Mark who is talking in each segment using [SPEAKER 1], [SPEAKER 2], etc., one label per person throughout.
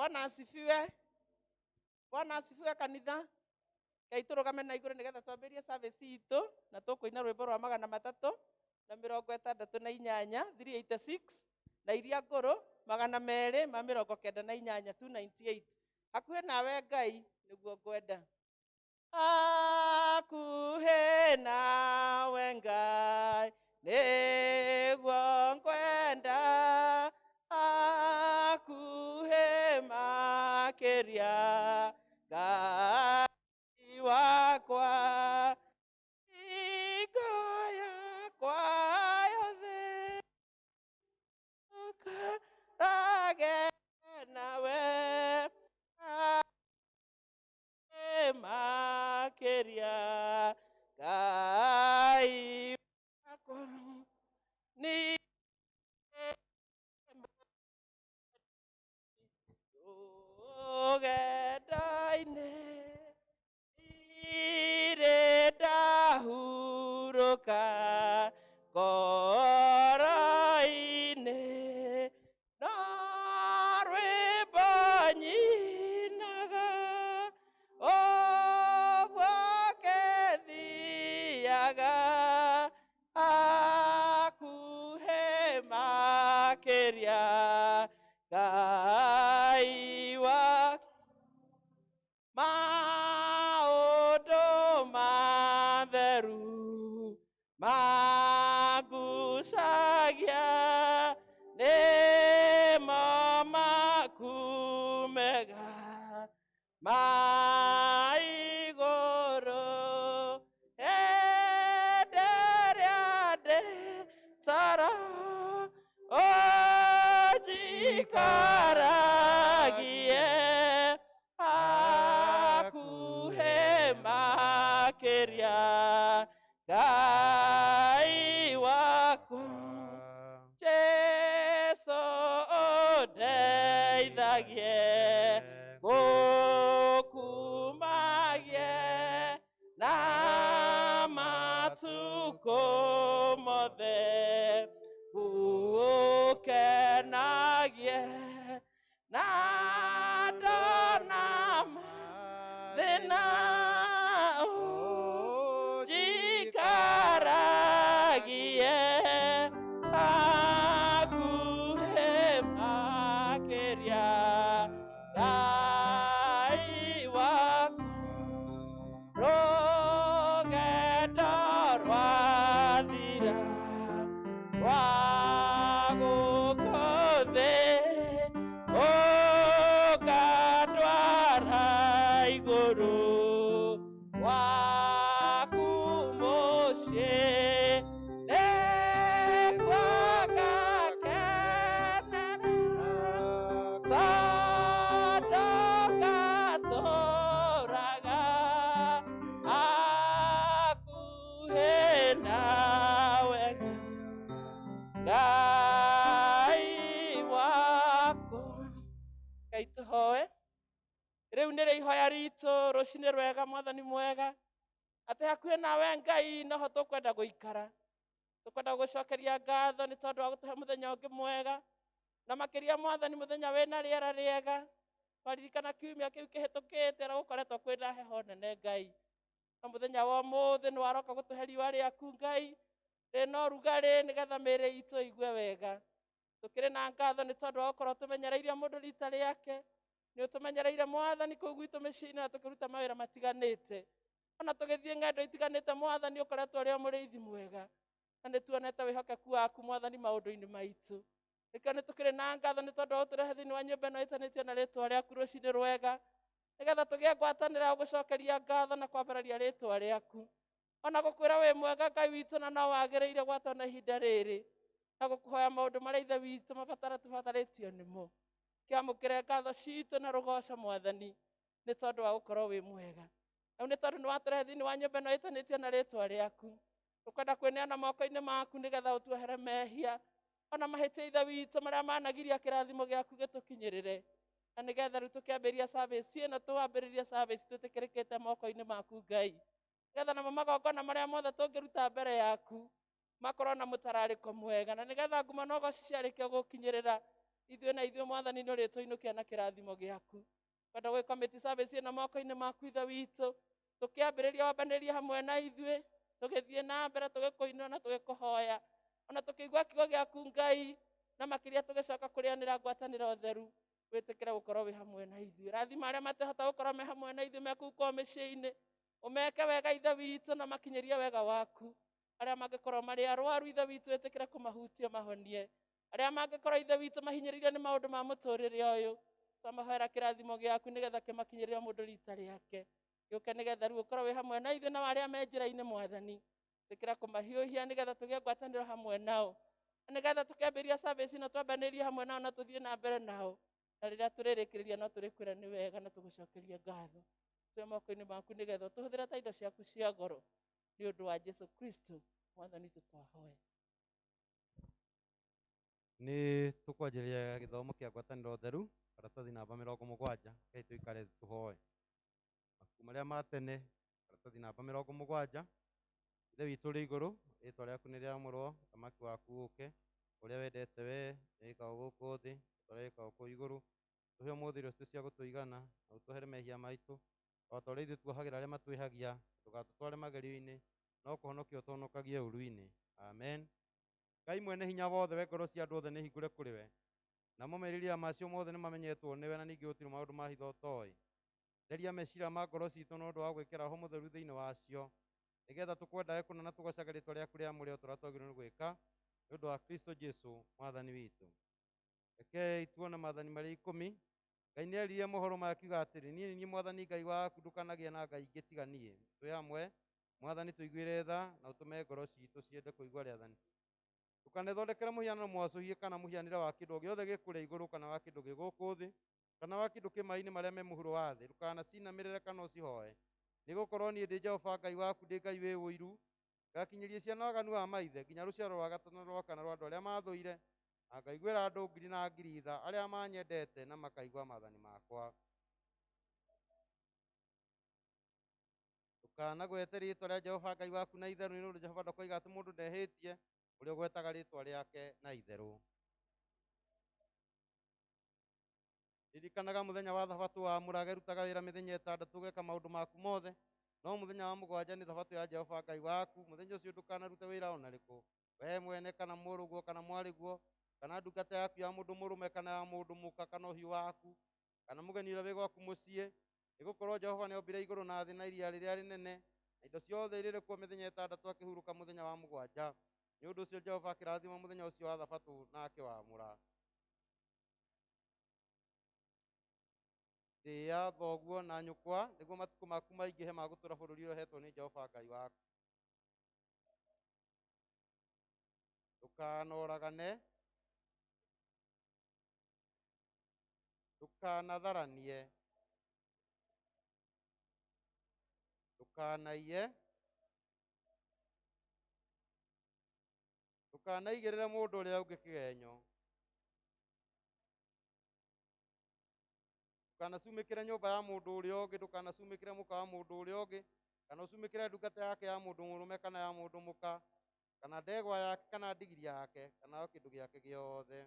[SPEAKER 1] Bwana asifiwe. Bwana asifiwe kanitha. Ngai turugame na iguru nigetha twambirie service itu na tukuina rwimbo rwa 368 386 na iria nguru 298 298. Hakuhe nawe Ngai niguo ngwenda. Hakuhe nawe Ngai niguo ngwenda. Hakuhe makiria Ngai wakwa. Ingo yakwa yothe ukarage nawe. Makiria Ngai wakwa ni ugendaine ire ndahuruka ngoro-inĩ no rwĩmbo nyinaga ũguo ngĩthiaga hakuhĩ makĩria Ngai wa maũndũ matheru mangucagia nĩmo makumega ma igũrũ hĩndĩ ĩrĩa ndĩ toro ũnjikaragie hakuhĩ makĩria Ngai wakwa. Jesu ũndeithagie ngũkumagie na matukũ mothe ũkenagie na ndona mathĩna ũnjikaragie hakuhĩ makĩria Ngai wakwa. Rũgendo rwathira rwa gũkũ thĩ ũkandwara igũrũ waku mũciĩ nĩguo ngakenera tondũ ngatũũraga hakuhĩ nawe Ngai wakwa. Ngai tũhoe. Rĩu nĩrĩ ihoya ritũ rũcinĩ rwega mwathani mwega atĩ hakuhĩ nawe Ngai noho tũkwenda gũikara. Tũkwenda gũcokeria ngatho nĩ tondũ wa gũtũhe mũthenya ũngĩ mwega na makĩria mwathani mũthenya wĩna rĩera rĩega. Twaririkana kiumia kĩu kĩhĩtũkĩte ũrĩa gũkoretwo kwĩna heho nene Ngai, na mũthenya wa ũmũthĩ nĩ waroka gũtũhe riũa rĩaku Ngai rĩna ũrugarĩ nĩgetha mĩĩrĩ itũ ĩigue wega. Tũkĩrĩ na ngatho nĩ tondũ wa gũkorwo tũmenyereire mũndũ rita rĩake. Nĩ ũtũmenyereire mwathani kũu gwitũ mĩciĩ-inĩ na tũkĩruta mawĩra matiganĩte. Ona tũgĩthiĩ ng'endo itiganĩte mwathani ũkoretwo ũrĩ o mũrĩithi mwega na nĩ tuonete wĩhokeku waku mwathani maũndũ-inĩ maitũ. Nĩkĩo nĩ tũkĩrĩ na ngatho nĩ tondũ wa gũtũrehe thĩinĩ wa nyũmba ĩno ĩtanĩtio na rĩĩtwa rĩaku rũcinĩ rwega nĩgetha tũgĩe ngwatanĩro ya gũcokeria ngatho na kwambararia rĩĩtwa rĩaku. Ona gũkwĩra wĩ mwega Ngai witũ na no wagĩrĩire gwatana ihinda rĩrĩ na gũkũhoya maũndũ marĩa ithe witũ tũbatarĩtio nĩmo. Kĩamũkĩre ngatho citũ na rũgoco mwathani nĩ tondũ wa gũkorwo wĩ mwega. Rĩu nĩ tondũ nĩ watũrehe thĩinĩ wa nyũmba ĩno ĩtanĩtio na rĩĩtwa rĩaku. Tũkwenda kwĩneana moko-inĩ maku nĩgetha ũtuohere mehia ona mahĩtia ithe witũ marĩa managiria kĩrathimo gĩaku gĩtũkinyĩrĩre. Na nĩgetha rĩu tũkĩambĩrĩria service ĩno twambĩrĩrie service twĩtĩkĩrĩkĩte moko-inĩ maku Ngai. Nĩgetha namo magongona marĩa mothe tũngĩruta mbere yaku makorwo na mũtararĩko mwega na nĩgetha nguma no ciarĩkia gũkinyĩrĩra ithuĩ na ithuĩ Mwathani nĩ ũrĩtũinũkia na kĩrathimo gĩaku. Kwenda gwĩkomiti service ĩno moko-inĩ maku Ithe witũ, tũkĩambĩrĩria wambanĩrie hamwe na ithuĩ, tũgĩthiĩ na mbere tũgĩkũinũra na tũgĩkũhoya, ona tũkĩigua kiugo gĩaku Ngai, na makĩria tũgĩcoka kũrĩanĩra ngwatanĩro theru. Wĩtĩkĩre gũkorwo wĩ hamwe na ithuĩ. Rathima arĩa matehota gũkorwo me hamwe na ithuĩ mekũu kwao mĩciĩ-inĩ, ũmeke wega Ithe witũ na makinyĩrie wega waku. Arĩa mangĩkorwo marĩ arwaru Ithe witũ wĩtĩkĩre kũmahutia mahonie. Arĩa mangĩkorwo Ithe witũ mahinyĩrĩirio nĩ maũndũ ma mũtũrĩre ũyũ, twamahoera kĩrathimo gĩaku nĩgetha kĩmakinyĩrĩre mũndũ rita rĩake. Gĩũke nĩgetha rĩu ũkorwo wĩ hamwe na ithuĩ na arĩa me njĩra-inĩ Mwathani. Wĩtĩkĩra kũmahiũhia nĩgetha tũgĩe ngwatanĩro hamwe nao. Na nĩgetha tũkĩambĩrĩria service ĩno twambanĩrie hamwe nao na tũthiĩ na mbere nao. Na rĩrĩa tũrĩrĩkĩrĩria no tũrĩkwĩra nĩ wega na tũgũcokerie ngatho. Twĩ moko-inĩ maku nĩgetha ũtũhũthĩre ta indo ciaku cia goro. Nĩ ũndũ wa Jesũ Kristo Mwathani tũtwahoya.
[SPEAKER 2] Nĩ tũkwanjĩrĩria gĩthomo kĩa ngwatanĩro theru, karatathi namba 70. Reke tũikare tũhoe. Mabuku marĩa ma tene, karatathi namba 70. Ithe witũ ũrĩ igũrũ, rĩĩtwa rĩaku nĩ rĩamũrwo, ũthamaki waku ũũke, ũrĩa wendete wee wĩkagwo gũkũ thĩ, ta ũrĩa wĩkagwo kũu igũrũ. Tũhe ũmũthĩ irio citũ cia gũtũigana, na ũtwehere mehia maitũ, o ta ũrĩa ithuĩ tuohagĩra arĩa matwĩhagia, ndũgatũtware magerio-inĩ, no kũhonokia ũtũhonokagie ũũru-inĩ. Amen. Ngai mwene hinya wothe, we ngoro cia andũ othe nĩ hingũre kũrĩ we, namo merirĩria macio mothe nĩ mamenyetwo nĩwe, na ningĩ gũtirĩ maũndũ ma hitho ũtooĩ. Theria meciria ma ngoro ciitũ nĩ ũndũ wa gwĩkĩra Roho Mũtheru thĩinĩ wacio, nĩgetha tũkwendage kũna na tũgocaga rĩĩtwa rĩaku rĩamũre o tũrĩa twagĩrĩirwo nĩ gwĩka, nĩ ũndũ wa Kristo Jesũ Mwathani witũ. Rekei tuone Maathani marĩa 10. Ngai nĩ eririe mohoro maya akiuga atĩrĩ, niĩ nĩ niĩ Mwathani Ngai waku, ndũkanagĩe na ngai ingĩ tiga niĩ. Twĩ hamwe, Mwathani tũiguĩre tha na ũtũme ngoro ciitũ ciende kũigua rĩathani. Ndũkanethondekere mũhianano mwacũhie kana mũhianĩre wa kĩndũ o gĩothe gĩkũrĩa igũrũ kana wa kĩndũ gĩgũkũ thĩ kana wa kĩndũ kĩmaĩ-inĩ marĩa me mũhuro wa thĩ. Ndũkanacinamĩrĩre kana ũcihoe, nĩgũkorwo niĩ ndĩ Jehova Ngai waku, ndĩ Ngai wĩ ũiru, ngakinyĩria ciana waganu wa maithe nginya rũciaro rwa gatatũ na rwa kana rwa andũ arĩa mathũire, na ngaiguĩra andũ ngiri na ngiri tha arĩa manyendete na makaigua maathani makwa. Ndũkanagwete rĩĩtwa rĩa Jehova Ngai waku na itherũ, nĩ ũndũ Jehova ndokoiga atĩ mũndũ ndehĩtie ũrĩa ũgwetaga rĩĩtwa rĩake na itherũ. Ririkanaga mũthenya wa Thabatũ wamũrage, rutaga wĩra mĩthenya 6 ũgeka maũndũ maku mothe, no mũthenya wa 7 nĩ Thabatũ ya Jehova Ngai waku. Mũthenya ũcio ndũkanarute wĩra ona rĩkũ, wee mwene kana mũrũguo kana mwarĩguo kana ndungata yaku ya mũndũ mũrũme kana ya mũndũ mũka kana ũhiũ waku kana mũgeni ũrĩa wĩ gwaku mũciĩ, nĩgũkorwo Jehova nĩombire igũrũ na thĩ na iria rĩrĩa rĩnene na indo ciothe irĩ kuo mĩthenya 6, akĩhurũka mũthenya wa 7. Nĩ ũndũ ũcio Jehova akĩrathima mũthenya ũcio wa Thabatũ na akĩwamũra. Tĩĩa thoguo na nyũkwa nĩguo matukũ maku maingĩhe ma gũtũũra bũrũri ũrĩa ũhetwo nĩ Jehova Ngai waku. Ndũkanoragane, ndũkanatharanie, ndũkanaiye, ndũkanaigĩrĩre mũndũ ũrĩa ũngĩ kĩgenyo, ndũkanacumĩkĩre nyũmba ya mũndũ ũrĩa ũngĩ, ndũkanacumĩkĩre mũka wa mũndũ ũrĩa ũngĩ, kana ũcumĩkĩre ndungata yake ya mũndũ mũrũme kana ya mũndũ mũka, kana ndegwa yake kana ndigiri yake kana kĩndũ gĩake gĩothe.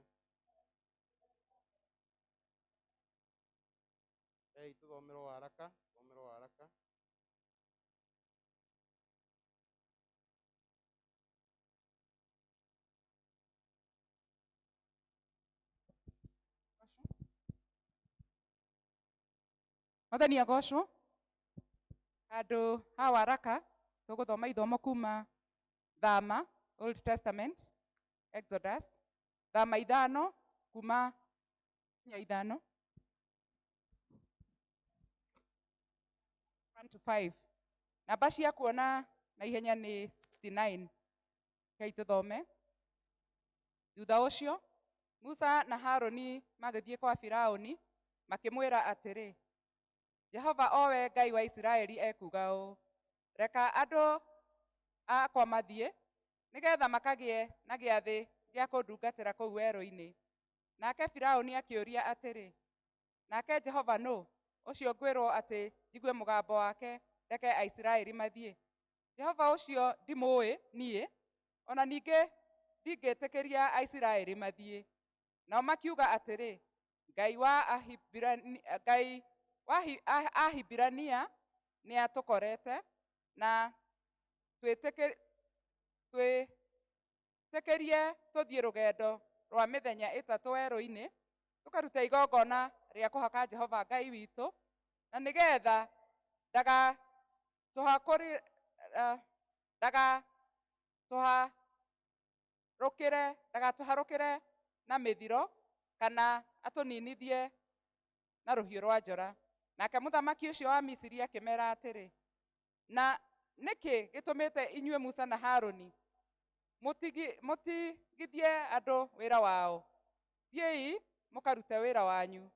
[SPEAKER 2] Tũthomerwo haraka, tũthomerwo haraka.
[SPEAKER 3] Mwathani agocwo. Handũ ha waraka tũgũthoma ithomo kuma Thama, Old Testament, Exodus, Thama 5 kuma 5 1-5. Namba cia kuona na ihenya nĩ 69. Kei tũthome. Thutha ũcio Musa na Harũni magĩthiĩ kwa Firaũni makĩmwĩra atĩrĩ, Jehova owe Ngai wa Isiraeli ekuga ũũ, reka andũ akwa mathiĩ nĩgetha makagĩe na gĩathĩ gĩa kũndungatĩra kũu werũ-inĩ. Nake Firaũni akĩũria atĩrĩ, nake Jehova nũ ũcio ngwĩrwo atĩ njigue mũgambo wake reke Aisiraeli mathiĩ? Jehova ũcio ndimũĩ niĩ, ona ningĩ ndingĩtĩkĩria Aisiraeli mathiĩ. nao makiuga atĩrĩ, Ngai wa Ahibirania nĩ atũkorete na twĩtĩkĩrie tũthiĩ rũgendo rwa mĩthenya ĩtatũ werũ-inĩ tũkaruta igongona rĩa kũhaka Jehova Ngai witũ, na nĩgetha ndagatũharũkĩre na mĩthiro kana atũninithie na rũhiũ rwa njora. Nake mũthamaki ũcio wa Misiri akĩmera atĩrĩ, na nĩkĩ gĩtũmĩte inyuĩ Musa na Harũni mũtigithie andũ wĩra wao? Thiĩi mũkarute wĩra wanyu.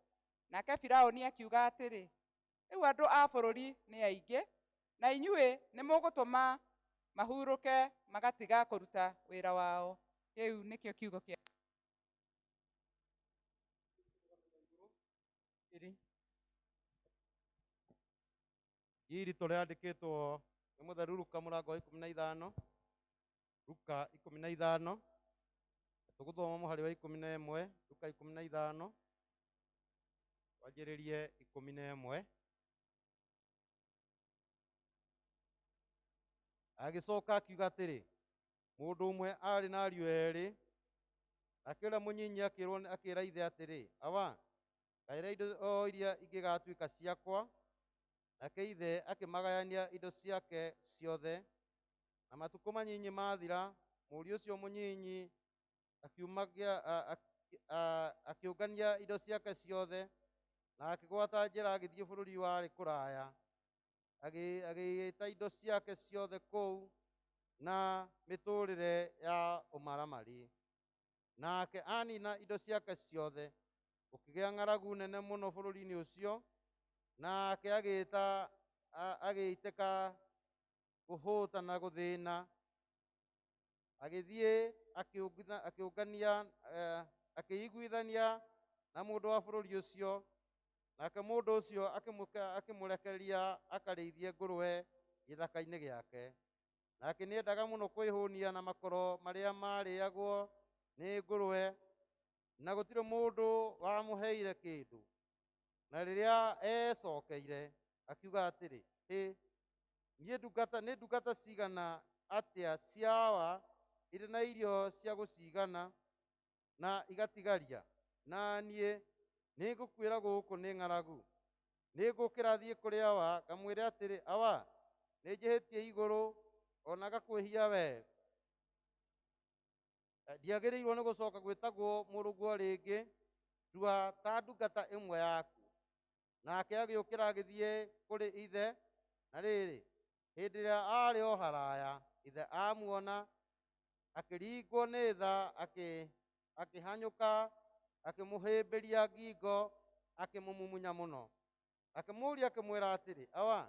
[SPEAKER 3] Nake Firaũni akiuga atĩrĩ, rĩu andũ a bũrũri nĩ aingĩ, na inyuĩ nĩ mũgũtũma mahurũke magatiga kũruta wĩra wao. Kĩu nĩkĩo kiugo kĩa
[SPEAKER 2] Iritũ rĩandĩkĩtwo nĩ mũtheru Luka mũrango wa 15, Luka 15, tũgũthoma mũhari wa 11, Luka 15 wanjĩrĩrie 11. Agĩcoka akiuga atĩrĩ, mũndũ ũmwe arĩ na ariũ erĩ, nake ũrĩa mũnyinyi akĩĩra ithe atĩrĩ, ava gaĩra indo o iria ingĩgatuĩka ciakwa. Nake ithe akĩmagayania indo ciake ciothe. Na matukũ manyinyi mathira, mũriũ ũcio mũnyinyi akĩũngania indo ciake ciothe na akĩgwata njĩra agĩthiĩ bũrũri warĩ kũraya, agĩĩta indo ciake ciothe kũu na mĩtũrĩre ya ũmaramari. Nake anina indo ciake ciothe, gũkĩgĩa ng'aragu nene mũno bũrũri-inĩ ũcio, nake agĩitĩka kũhũta na gũthĩna. Agĩthiĩ akĩiguithania na mũndũ wa bũrũri ũcio, nake mũndũ ũcio akĩmũrekereria akarĩithie ngũrwe gĩthaka-inĩ gĩake. Nake nĩendaga mũno kwĩhũnia na makoro marĩa marĩagwo nĩ ngũrwe, na gũtirĩ mũndũ wamũheire kĩndũ. Na rĩrĩa ecokeire akiuga atĩrĩ, nĩ ndungata cigana atĩa ciawa irĩ na irio cia gũcigana na igatigaria, na niĩ nĩngũkuĩra gũkũ nĩ ng'aragu. Nĩngũkĩra thiĩ kũrĩ awa ngamwĩre atĩrĩ, awa nĩnjĩhĩtie igũrũ ona gakwĩhia we, ndiagĩrĩirwo nĩ gũcoka gwĩtagwo mũrũguo rĩngĩ, ndua ta ndungata ĩmwe yaku. Nake agĩũkĩra agĩthiĩ kũrĩ ithe. Na rĩrĩ, hĩndĩ ĩrĩa arĩ o haraya, ithe amuona, akĩringwo nĩ tha, akĩhanyũka, akĩmũhĩmbĩria ngingo, akĩmũmumunya mũno. Akĩmũũria akĩmwĩra atĩrĩ, awa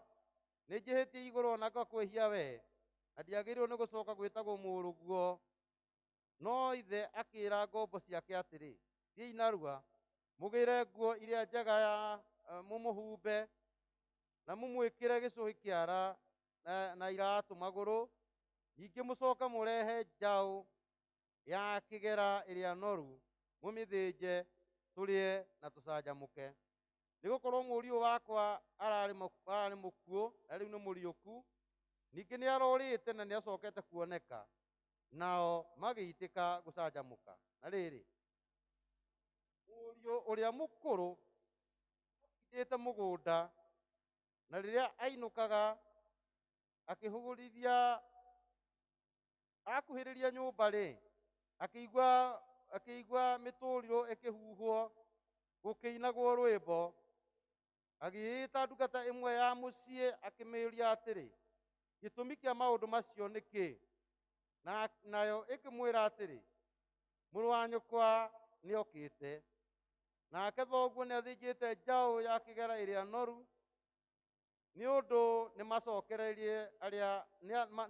[SPEAKER 2] nĩnjĩhĩtie igũrũ ona ngakwĩhia we, na ndiagĩrĩirwo nĩ gũcoka gwĩtagwo mũrũguo. No ithe akĩĩra ngombo ciake atĩrĩ, thiĩi narua mũgĩre nguo iria njega ya mũmũhumbe, na mũmwĩkĩre gĩcũhĩ kĩara na iratũ magũrũ. Ningĩ mũcoke mũrehe njaũ ya kĩgera ĩrĩa noru, mũmĩthĩnje tũrĩe na tũcanjamũke. Nĩgũkorwo mũriũ wakwa ararĩ mũkuũ na rĩu nĩ mũriũku, ningĩ nĩarorĩte na nĩacokete kuoneka. Nao magĩitĩka gũcanjamũka. Na rĩrĩ, mũriũ ũrĩa mũkũrũ atigĩte mũgũnda, na rĩrĩa ainũkaga akĩhũgũrithia, akuhĩrĩria nyũmba-rĩ, akĩigua mĩtũrirũ ĩkĩhuhwo, gũkĩinagwo rwĩmbo. Agĩĩta ndungata ĩmwe ya mũciĩ akĩmĩũria atĩrĩ, gĩtũmi kĩa maũndũ macio nĩ kĩĩ? Nayo ĩkĩmwĩra atĩrĩ, mũrũ wa nyũkwa nĩokĩte, nake thoguo nĩathĩnjĩte njaũ ya kĩgera ĩrĩa noru, nĩ ũndũ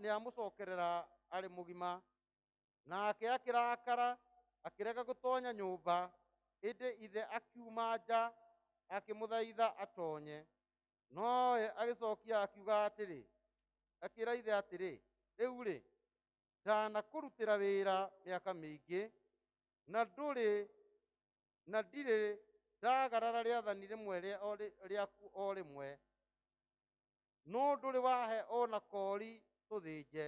[SPEAKER 2] nĩamũcokerera arĩ mũgima. Nake akĩrakara, akĩrega gũtonya nyũmba, ĩndĩ ithe akiuma nja akĩmũthaitha atonye. Nowe agĩcokia akiuga atĩrĩ, akĩĩra ithe atĩrĩ, rĩu-rĩ, ndanakũrutĩra wĩra mĩaka mĩingĩ, na ndũrĩ na ndirĩ ndagarara rĩathani rĩmwe rĩaku o rĩmwe, no ndũrĩ wahe ona kori tũthĩnje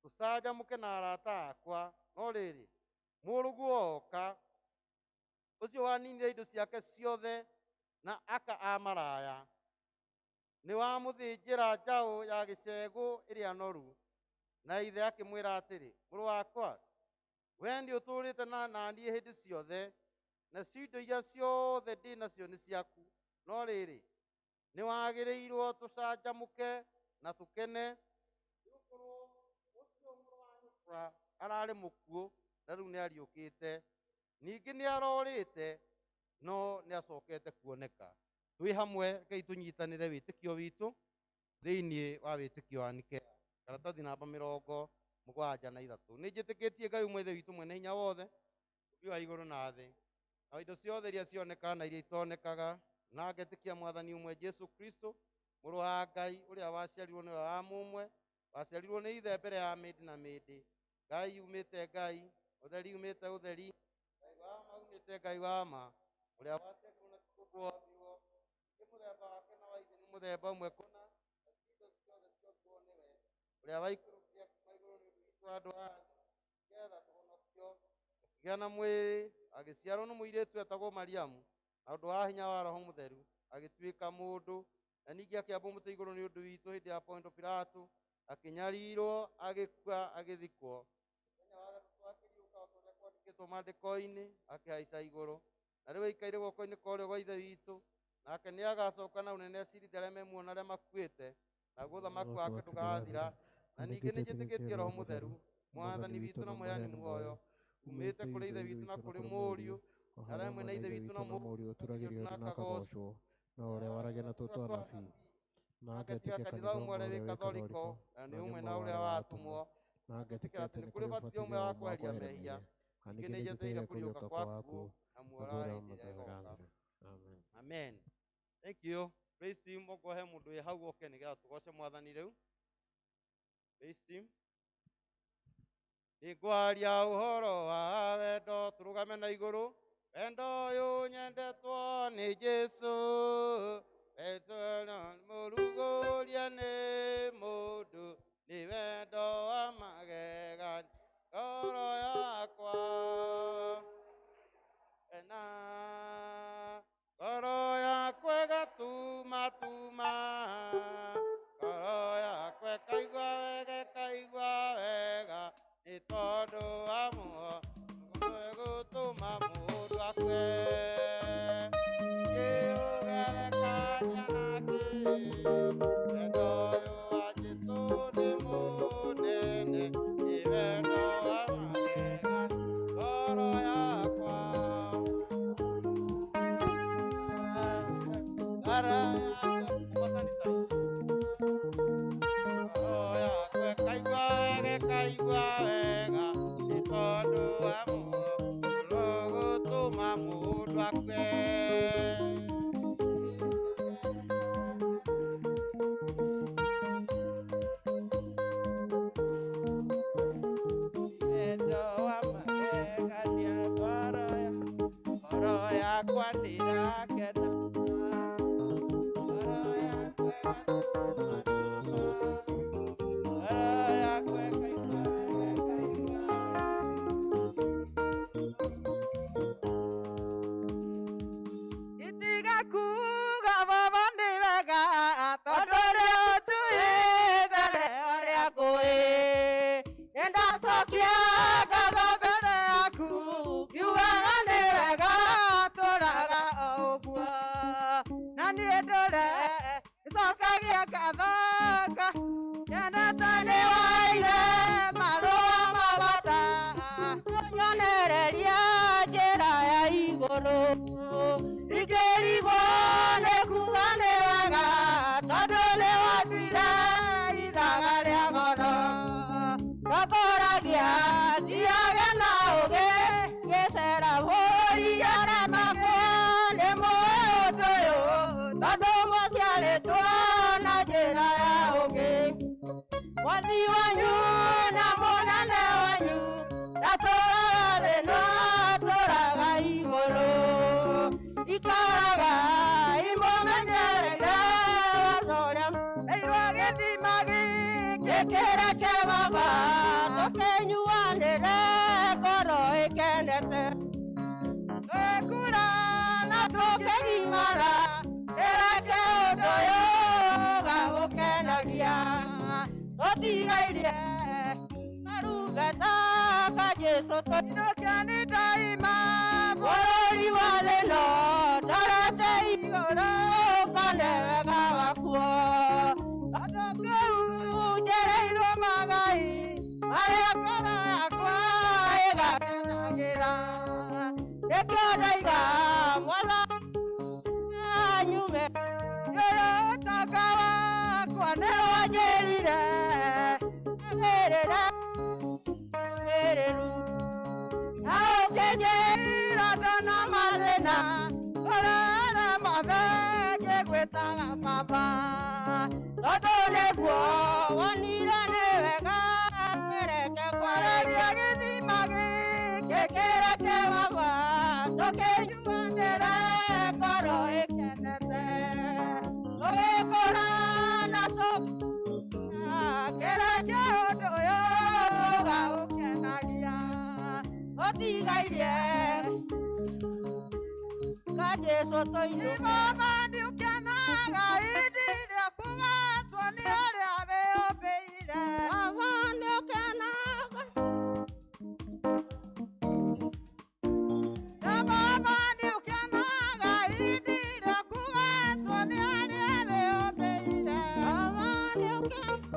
[SPEAKER 2] tũcanjamũke na arata akwa. No rĩrĩ mũrũguo oka, ũcio waninire indo ciake ciothe na aka amaraya, nĩ wamũthĩnjĩra njaũ ya gĩcegũ ĩrĩa noru. Na ithe akĩmwĩra atĩrĩ, mũrũ wakwa, we nĩ ũtũũrĩte na niĩ hĩndĩ ciothe, na indo iria ciothe ndĩ nacio nĩ ciaku. No rĩrĩ nĩ wagĩrĩirwo tũcanjamũke na tũkene, nĩgũkorwo ũcio mũrũ wa nyũkwa ararĩ mũkuũ na rĩu nĩ ariũkĩte, ningĩ nĩ arorĩte no nĩ acokete kuoneka. Twĩ hamwe rekei tũnyitanĩre wĩtĩkio witũ thĩinĩ wa wĩtĩkio wa Nikea, karatathi namba 73. Nĩ njĩtĩkĩtie Ngai ũmwe Ithe witũ mwene hinya wothe, Ngai wa igũrũ na thĩ, na indo ciothe iria cionekaga na iria itonekaga, na ngetĩkia Mwathani ũmwe Jesu Kristo, mũrũ wa Ngai ũrĩa waciarirwo nĩwe wa mũmwe, waciarirwo nĩ Ithe mbere ya mĩndĩ na mĩndĩ. Ngai umĩte Ngai, ũtheri umĩte ũtheri, Ngai wa ma umĩte Ngai wa ma, ũrĩa waciarirwo na kũguombirwo, nĩ mũthemba wake na wa Ithe nĩ mũthemba ũmwe kũna, na indo ciothe ciotwo nĩwe, ũrĩa waikũrũkire kuma igũrũ nĩ ũndũ witũ andũ a thĩ, nĩgetha tũhonokio, akĩgĩa na mwĩrĩ, agĩciarwo nĩ mũirĩtu etagwo Mariamu, na ũndũ wa hinya wa Roho Mũtheru agĩtuĩka mũndũ, na ningĩ akĩambwo mũtĩ igũrũ nĩ ũndũ witũ hĩndĩ ya Pontio Pilato, akĩnyarirwo, agĩkua, agĩthikwo. Mũthenya wa gatatũ akĩriũka o ta ũrĩa kwandĩkĩtwo maandĩko-inĩ, akĩhaica igũrũ, na rĩu aikaire guoko-inĩ kwa ũrĩo gwa Ithe witũ, nake nĩ agacoka na ũnene acirithie arĩa memuona arĩa makuĩte, naguo ũthamaki wake ndũgathira. Na ningĩ nĩ njĩtĩkĩtie Roho Mũtheru, Mwathani witũ na mũheani muoyo, umĩte kũrĩ Ithe witũ na kũrĩ Mũriũ, na arĩa hamwe na Ithe witũ na Mũriũ ũtũragĩrio na akagocwo, na ũrĩa waragia na tũtũ anabii, na ngetĩkia kanitha ũmwe ũrĩa wĩ Kathoriko, na nĩ ũmwe na ũrĩa watũmwo, na ngetĩkĩra atĩ nĩ kũrĩ ũbatithio ũmwe wa kweheria mehia, ningĩ nĩ njetereire kũriũka kwa akuũ na muoyo wa hĩndĩ ĩrĩa ĩgoka. Amen. Thank you. Praise team, mokohe mũndũ wĩ hau oke nĩgetha tũgoce Mwathani rĩu. Praise team. Nĩngwaria ũhoro wa wendo, tũrũgame na igũrũ. Wendo ũyũ nyendetwo nĩ Jesũ, wendo mũrugũria nĩ mũndũ, nĩ wendo wa magegania ngoro yakwa. Ngoro yakwa ĩgatumatuma, ngoro yakwa ĩkaigua wega, nĩ tondũ wa muoyo gũtũma mũndũ akue. Ngĩũgerekania nake, wendo ũyũ wa Jesũ nĩ mũnene, nĩ wendo wa magegania ngoro yakwa. Ngoro yakwa ĩkaigua wega, nĩ tondũ wa muoyo gũtũma mũndũ akue. Wendo wa magegania ngoro yakwa ndĩrakena, ngoro yakwa itiga kuga baba nĩ wega, tondũ rĩu tũĩ mbere ũrĩa ngũĩ, nĩndacokia ngatho mbere yaku, ngiugaga nĩ wega tũraga o ũguo, na niĩ ndũre nĩcokagia ngatho nyendete nĩ waire marũa ma bata, nyonereria njĩra ya igũrũ, ingĩrigwo nĩ kuga nĩ wega, tondũ nĩ watuire ithaga rĩa goro, ndokoragia thiage na ũgĩ, ngĩcera bũrũri arĩa makwo nĩ mũĩ ũndũ ũyũ, tondũ mũciarĩtwo na njĩra ya ũgĩ. Mwathi wanyu na mũnene wanyu ndatũraga thĩ no atũraga igũrũ.
[SPEAKER 4] kereke baba tokenyuanĩre ngoro ĩkenete twĩkura na tũkĩgimara kereke ũndũ ũyũ gagũkenagia tũtigairie karugata ka Jesũ tũinũkia nĩ ndaima bũrũri wa thĩ ĩno ndarete igũrũ kone wega wakuo tondũ kĩhunjĩrĩirwo magai marĩa ngoro yakwa ĩgakenagĩra nĩkĩo ndaiga Mwathani anyume ũyũ ũtonga wakwa nĩ wanjĩrire mĩrĩre mĩrĩru na ũkĩnjĩra ndona mathĩna ũrere mothe ngĩgwĩtaga baba tondũ nĩguo wonire nĩ wega kereke kwareria gĩthima gĩkĩ kereke baba tũkĩnyuanĩre ngoro ĩkenete tũgĩkũra na kereke ũndũ ũyũ gagũkenagia tũtigairie ka Jesũ tũinũke nĩũkenaga hĩndĩ ĩrĩa kũgatwo nĩ arĩa wĩũmbĩire baba nĩũkenaga na baba nĩũkenaga hĩndĩ ĩrĩa kũgatwo nĩ arĩa wĩũmbĩire baba nĩũkenaga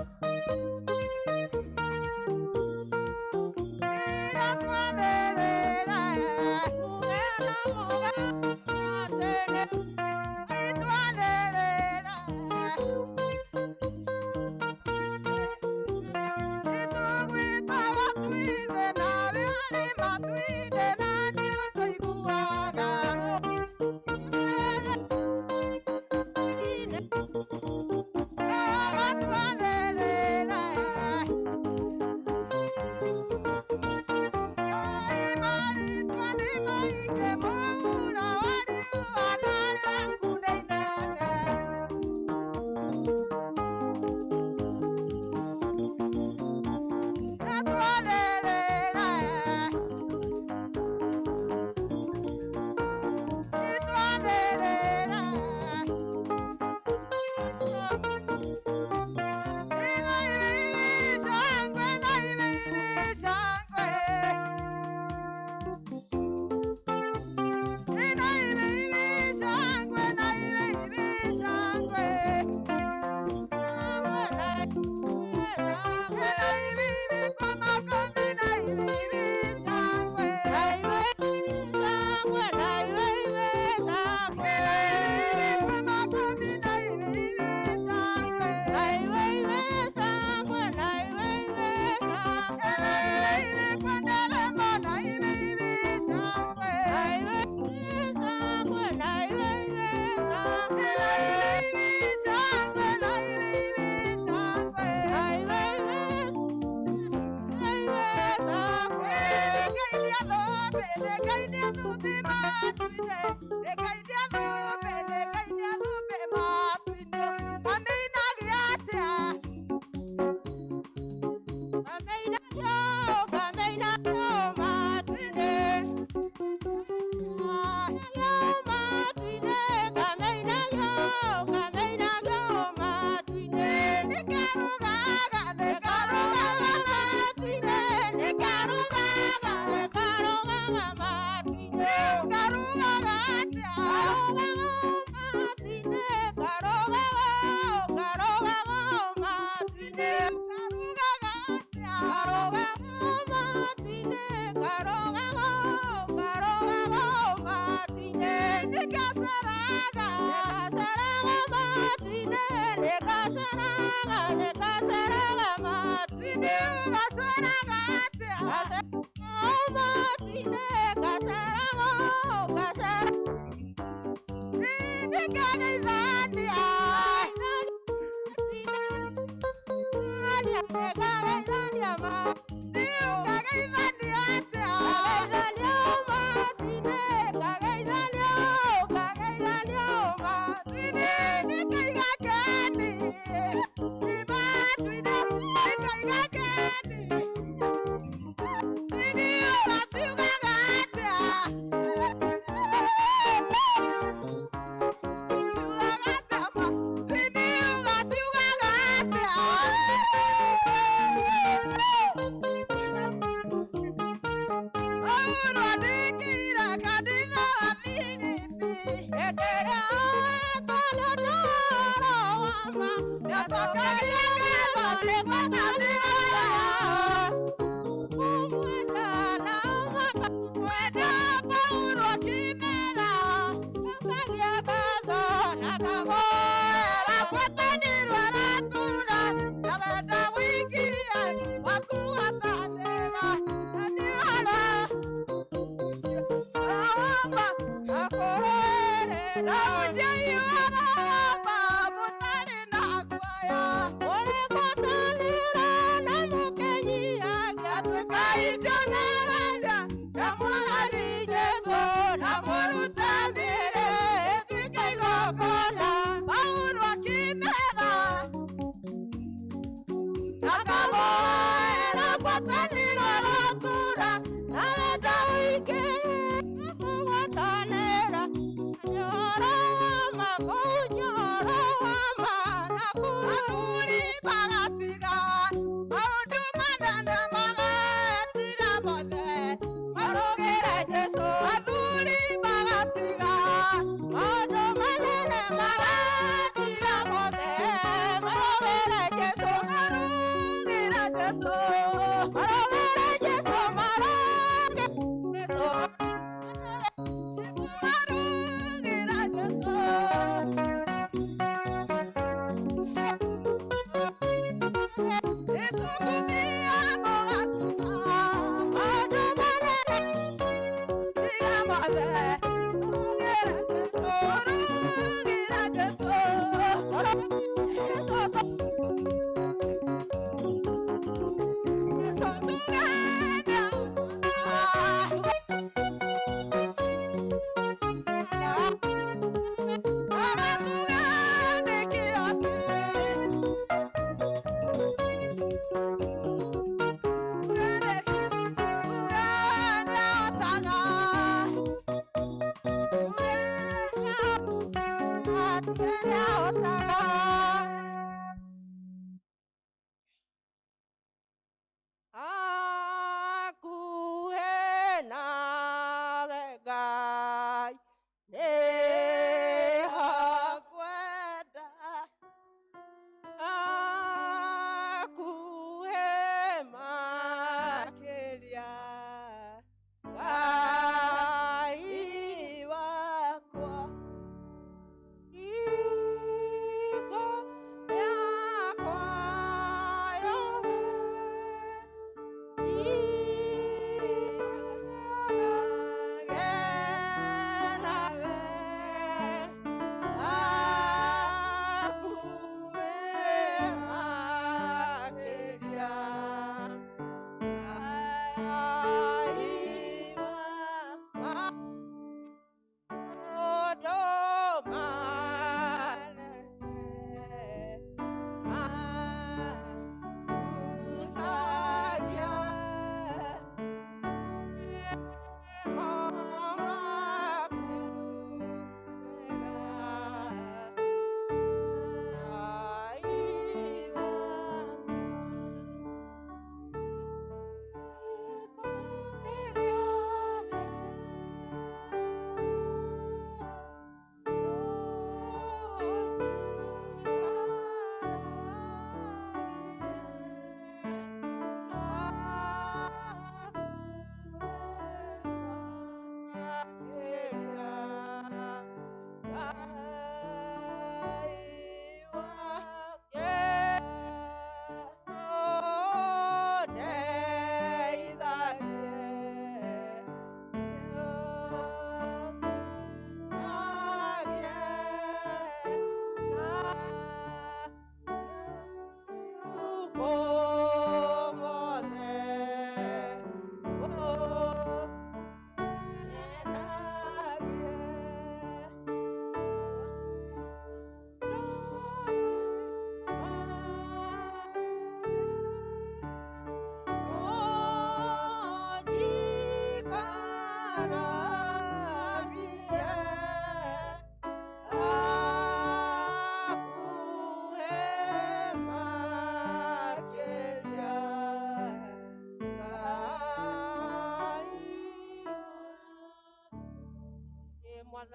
[SPEAKER 4] Bye.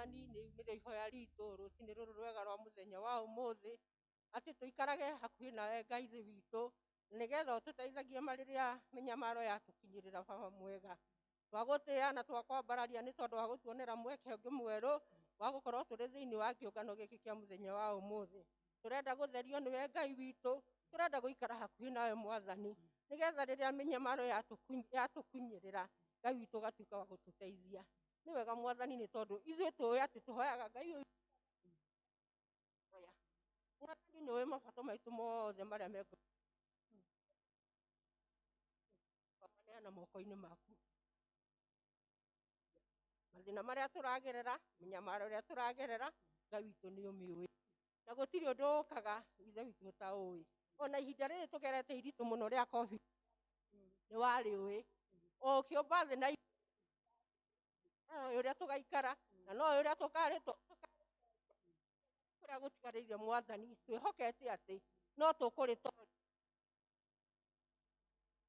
[SPEAKER 4] mwathani nä ihoya ritå rå cinä rå rå rwega rwa må thenya wa å må thä atä tå ikarage hakuhä nawe Ngai thä witå nä getha å tå teithagie marä rä a mĩnyamaro yatå kinyä rä ra baba mwega twagå tä a na twakwambararia nä tondå wa gå tuonera mweke å ngä mwerå wa gå korwo tå rä thä inä wa kä å ngano gä kä kä a må thenya wa å må thä tå renda gå therio nä we Ngai witå tå renda gå ikara hakuhä nawe mwathani nä getha rä rä a mĩnyamaro yatå kunyä rä ra Ngai witå å gatuä ka wa gå tå teithia nä wega mwathani nä tondå ithuä tå ä atä tå hoyaga Ngai å mwathani nä å ä mabato maitå mothe marä a maneana moko-inä maku mathä na marä a tå ragerera mĩnyamaro ä rä a tå ragerera Ngai witå nä å mä å ä na gå tirä å ndå å kaga ithe witå å taå ä ona ihinda rä rä tå gerete iritå må no rä a covid nä warä å ä o å kä å mba thä na å rä a tå gaikara na no å rä a tå karä kå rä a gå tigarä ire mwathani twä hokete atä no tå kå rä toria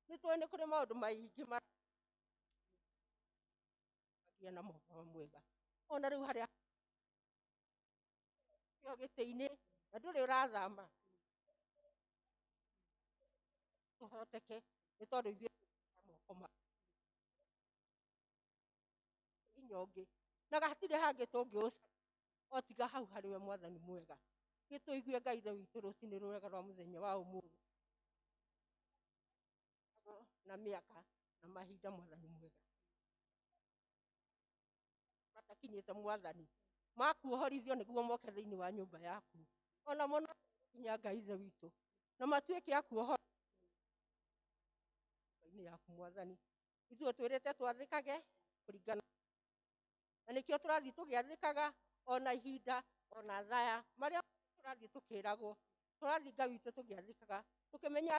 [SPEAKER 4] nä tå nä kå rä maå ndå maingä magia namo baba mwega ona rä u harä a gä tä inä na ndå rä å rathama tå hoteke nä tondå ithuä moko inya å ngä na gatirä hangä tå ngä å o tiga hau harä we mwathani mwega gä tå igue Ngai ithe witå rå cinä rå rwega rwa må thenya wa å må thä na mä aka na mahinda mwathani mwega matakinyä te mwathani makuohorithio nä guo moke thä inä wa nyå mba yaku ona må no kinya Ngai ithe witå na matuä ke akuohora inä yaku mwathani ithuä twä rä te twathä kage kå ringana na nä kä o tå rathiä tå gä athä kaga ona ihinda ona thaya marä a tå rathiä tå kä ragwo tå rathiä Ngai witå tå gä athä kaga tå kä menya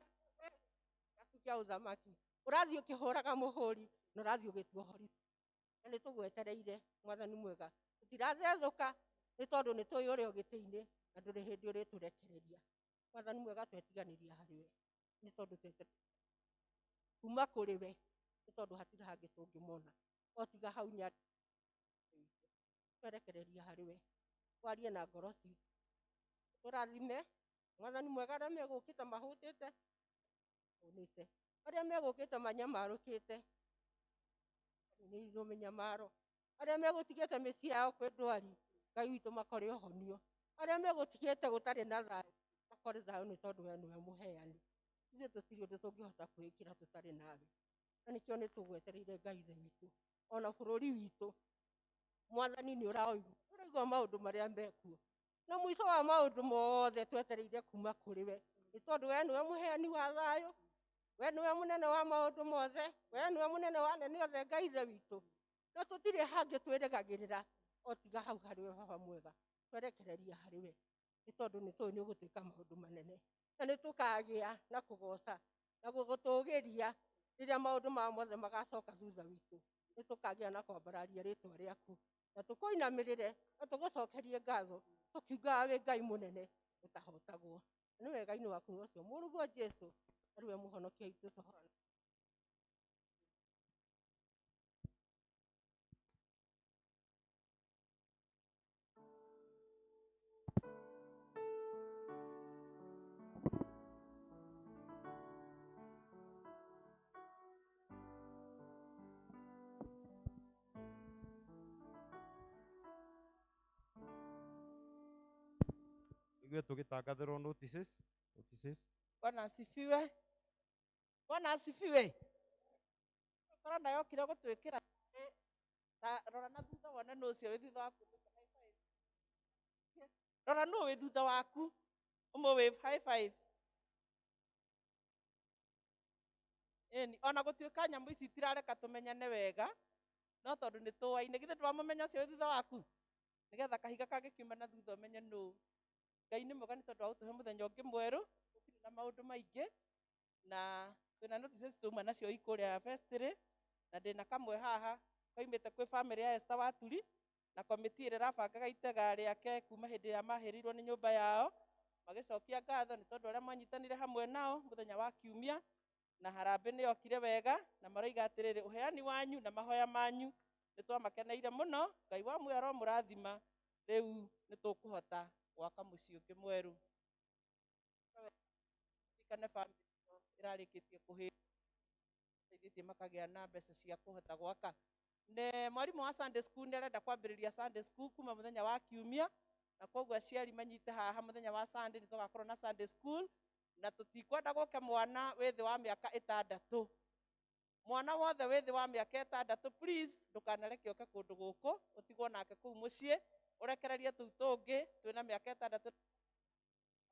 [SPEAKER 4] gaku kä a å thamaki å rathiä å kä hå raga må hå ri na å rathiä å gä tuohorithia na nä tå gwetereire mwathani mwega tå tirathethå ka nä tondå nä tå ä å rä a å gä tä inä na ndå rä hä ndä å rä tå rekereria mwathani mwega twetiganä ria harä we nä tondå kuma kå rä we nä tondå hatirä hangä tå ngä mona o tiga hau nyarä twerekereria harä we warie na ngoro citå tå rathime mwathani mwega arä a megå kä te mahå tä te arä a megå kä te manyamarå kä te nä irwo mä nyamaro arä a megå tigä te mä ciä yao kwä ndwari Ngai witå makore å honio arä a megå tigä te gå tarä na thayå makore thayå nä tondå we nä we må heani ithuä tå tirä å ndå tå ngä hota kwä kä ra tå tarä nawe na nä kä o nä tå gwetereire Ngai ithe witå ona bå rå ri witå mwathani nä å raigua maå ndå marä a mekuo na mũico wa maå ndå mothe twetereire kuma kå rä we nä tondå we nä we må heani wa thayå we nä we må nene wa maå ndå mothe we nä we må nene wa nene othe Ngai ithe witå na tå tirä hangä twä regagä rä ra o tiga hau harä we baba mwega twerekereria harä we nä tondå nä tå nä å gå tuä ka maå ndå manene na nä tå kagä a na kå goca na gå tå gä ria rä rä a maå ndå maya mothe magacoka thutha witå nä tå kagä a na kwambararia rä twa rä aku na tå kå inamä rä re na tå gå cokerie ngatho tå kiugaga wä Ngai må nene å tahotagwo nä wega-inä waku å cio må ruguo Jesũ arä we må honokia witå tåhona
[SPEAKER 2] Igue tå gä tangathä notices.
[SPEAKER 1] Bwana asifiwe. Bwana asifiwe. Korona yokire gå twä kä ra rora na thutha wone nä å cio wä thutha waku rora nä wä thutha waku å må wä ona gå tuä ka nyamå ici itirareka tå menyane wega no tondå nä tå waine githä ndå ramå menya å cio wä thutha waku nä getha kahiga kangä kiuma na thutha å menye nå Ngai nä mwega nä tondå wa gå tå he må thenya å ngä mwerå gå tirä na maå ndå maingä na twä na notices tåuma nacio ikå rä a vestry na ndä na kamwe haha koimä te kwä bamĩrĩ ya Esther Waturi na komiti ĩrĩa ĩrabangaga itega rĩake kuma hĩndĩ ĩrĩa mahĩrĩirwo nĩ nyũmba yao magĩcokia ngatho nĩ tondũ arĩa manyitanĩre hamwe nao mũthenya wa kiumia na harambĩ nĩ yokire wega na maroiga atĩrĩrĩ ũheani wanyu na mahoya manyu nĩ twamakeneire mũno. Ngai wa muoyo aromũrathima. Rĩu nĩ tũkũhota gwaka mũciĩ ũngĩ mwerũ. Ririkane family ĩrarĩkĩtie teithĩtie makagĩa na mbeca cia kũhota gwaka. Mwarimũ wa Sunday school nĩ arenda kwambĩrĩria Sunday school kuma mũthenya wa Kiumia, na koguo aciari manyite haha mũthenya wa Sunday nĩ tũgakorwo na Sunday school, na tũtikwenda gũke mwana wĩ thĩ wa mĩaka 6. Mwana wothe wĩ thĩ wa mĩaka 6 please ndũkanareke oke kũndũ gũkũ, ũtigwo nake kũu mũciĩ, ũrekererie tũu tũngĩ twĩna mĩaka 6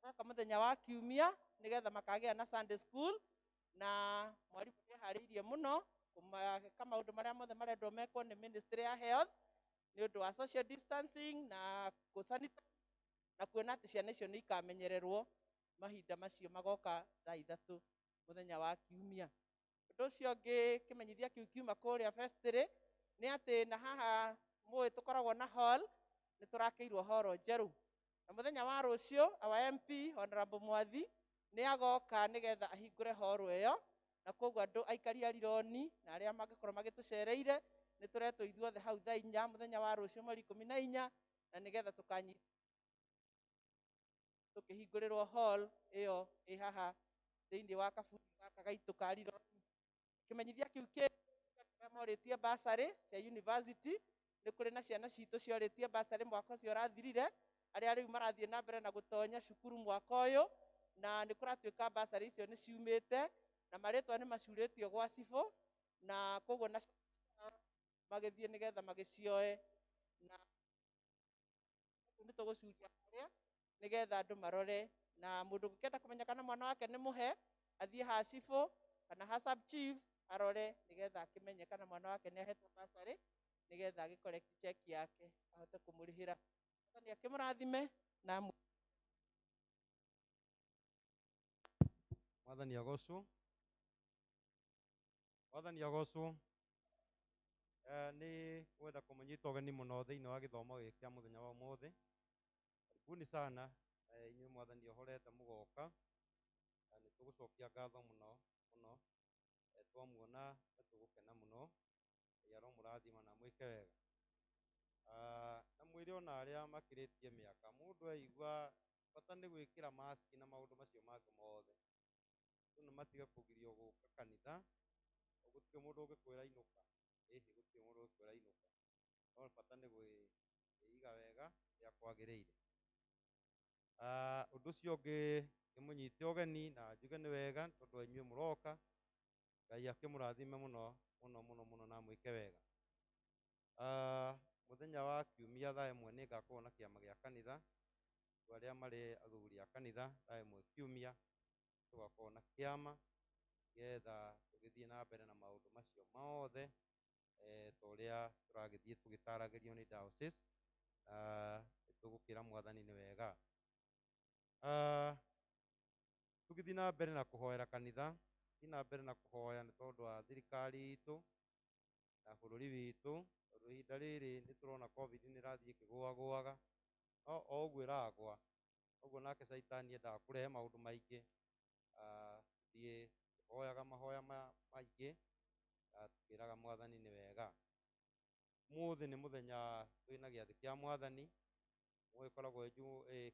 [SPEAKER 1] gaka mũthenya wa Kiumia nĩgetha makagĩa na Sunday school. Na mwarimũ nĩ harĩirie mũno kũmaka maũndũ marĩa mothe marendwo mekwo nĩ ministry ya health nĩ ũndũ wa social distancing na sanitize, na kuona atĩ ciana icio nĩ ikamenyererwo mahinda macio magoka thaa 3 mũthenya wa Kiumia. Ũndũ ũcio ũngĩ kĩmenyithia kĩu kiuma kũrĩa vestry nĩ atĩ na haha mũĩ tũkoragwo na hall, nĩ tũrakĩirwo hall njerũ, na mũthenya wa rũciũ our MP Honorable Mwathi nĩ agoka nĩgetha ahingũre hall ĩyo, na koguo andũ aikari a Rironi na arĩa mangĩkorwo magĩtũcereire nĩ tũretwo ithuothe hau thaa 4 mũthenya wa rũciũ mweri 14, na nĩgetha tũkĩhingũrĩrwo hall ĩyo ĩ haha thĩinĩ wa kabundi gaka gaitũ ka Rironi. Kĩmenyithia kĩu morĩtie basarĩ cia university, nĩ kũrĩ na ciana citũ ciorĩtie basarĩ mwaka ũcio ũrathirire, arĩa rĩu marathiĩ na mbere na gũtonya cukuru mwaka ũyũ, na nĩ kũratuĩka basarĩ icio nĩ ciumĩte na marĩtwa nĩ macurĩtio gwa cibũ, na koguo na magĩthiĩ nĩgetha magĩcioe, na nĩ tũgũcuria kũrĩa nĩgetha andũ marore, na mũndũ ũngĩkenda kũmenya kana mwana wake nĩ mũhe athiĩ ha cibũ kana ha sub chief arore nĩgetha akĩmenye kana mwana wake nĩ ahetwo basarĩ, nĩgetha agĩkore check yake ahote kũmũrĩhĩra. Nĩ akĩmũrathime na
[SPEAKER 2] Mwathani agocwo. Mwathani agocwo. Nĩ kwenda kũmũnyita ũgeni mũno thĩinĩ wa gĩthomo gĩkĩ kĩa mũthenya wa ũmũthĩ. Karibuni sana inyuĩ mwathani ohorete mũgoka, nĩ tũgũcokia ngatho mũno mũno, twamuona nĩ tũgũkena mũno, Ngai aromũrathima na mwĩke wega. Na mwĩrĩ ona arĩa makĩrĩtie mĩaka, mũndũ aigua bata nĩ gwĩkĩra mask na maũndũ macio mangĩ mothe, nĩ matige kũgirio gũka kanitha, gũtirĩ mũndũ ũngĩkwĩra inũka, gũtirĩ mũndũ ũngĩkwĩra inũka, no bata nĩ kwĩiga wega ũrĩa kwagĩrĩire. Ũndũ ũcio ũngĩ mũnyite ũgeni na njuge nĩ wega tondũ wa inyuĩ mũroka, Ngai akĩmũrathime mũno mũno mũno mũno na mwĩke wega. Mũthenya wa Kiumia thaa 1 nĩ ngakorwo na kĩama gĩa kanitha, andũ arĩa marĩ athuri a kanitha thaa 1 Kiumia tũgakorwo na kĩama nĩgetha tũgĩthiĩ na mbere na maũndũ macio mothe ta ũrĩa tũragĩthiĩ tũgĩtaragĩrio nĩ diocese, tũgũkĩra Mwathani nĩ wega. Tũgĩthiĩ na mbere na kũhoera kanitha, tũgĩthiĩ na mbere na kũhoya nĩ tondũ wa thirikari itũ na bũrũri witũ, tondũ ihinda rĩrĩ nĩ tũrona COVID nĩ ĩrathiĩ ĩkĩgũagũaga, no o ũguo ĩragũa ũguo nake Saitani endaga kũrehe maũndũ maingĩ, tũthiĩ tũhoyaga mahoya maingĩ, tũkĩraga Mwathani nĩ wega. Ũmũthĩ nĩ mũthenya twĩna gĩathĩ kĩa Mwathani, gĩkoragwo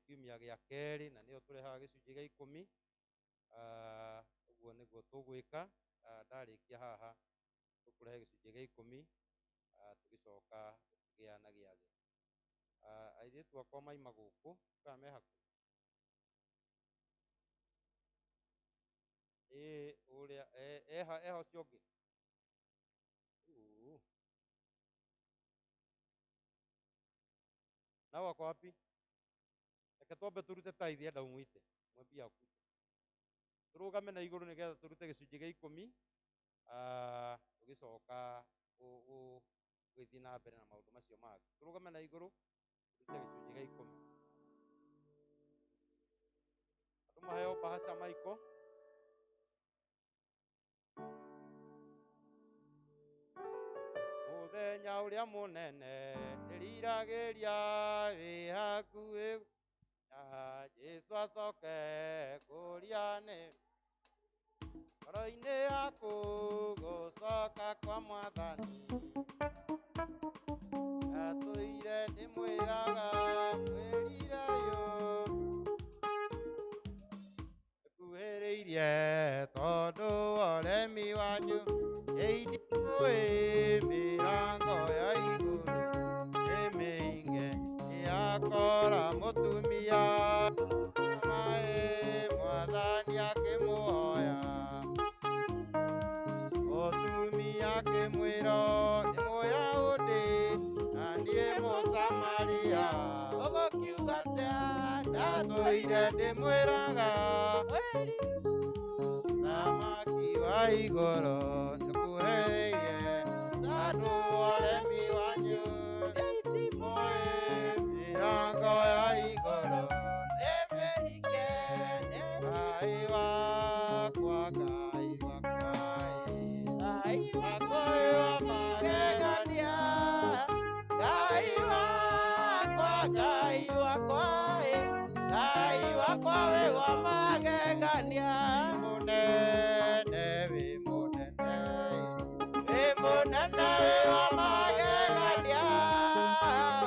[SPEAKER 2] Kiumia gĩa kerĩ na nĩyo tũrehaga gĩcunjĩ gĩa 10, ũguo nĩguo tũgwĩka. Ndarĩkia haha tũkũrehe gĩcunjĩ gĩa 10, tũgĩcoka kũgĩa na gĩathĩ. Airĩtu akwa maima gũkũ kana me hakuhĩ? Ũrĩa eha ũcio ũngĩ na wako wapi? Reke twambe tũrute tithe enda ũmwite mwambie akute, tũrũgame na igũrũ nĩgetha tũrute gĩcunjĩ gĩa 10, tũgĩcoka gũgĩthiĩ na mbere na maũndũ macio mangĩ. Tũrũgame na igũrũ tũrute gĩcunjĩ gĩa 10. Andũ maheo bahasha maiko. Mũthenya ũrĩa mũnene ndĩriragĩria wĩ hakuhĩ, na Jesũ acoke kũria nĩ ngoro-inĩ yaku gũcoka kwa Mwathani. ndatũire ndĩmwĩraga mwĩrirayo ĩkuhĩrĩirie tondũ ũremi wanyu ĩithiũĩ mĩrango ya igũrũ ĩmĩhinge yakora mũtumia maĩ mwathani akĩmũhoya mũtumia akĩmwĩra nĩ Mũyahudi na niĩ Mũsamaria ũgũkiuga atĩa ndatũire ndĩmwĩraga thamaki wa igũrũ nĩkuhĩrĩirie tondũ ũremi wanyu ĩithimũĩ mĩrango ya igũrũ nĩmĩhinge Ngai wakwa Ngai wakwa Ngai wakwa wa magegania Ngai wakwa Ngai wakwa Ngai wakwa we wa magegania mũnene wĩ mũnene wĩ mũnene wĩ wa magegania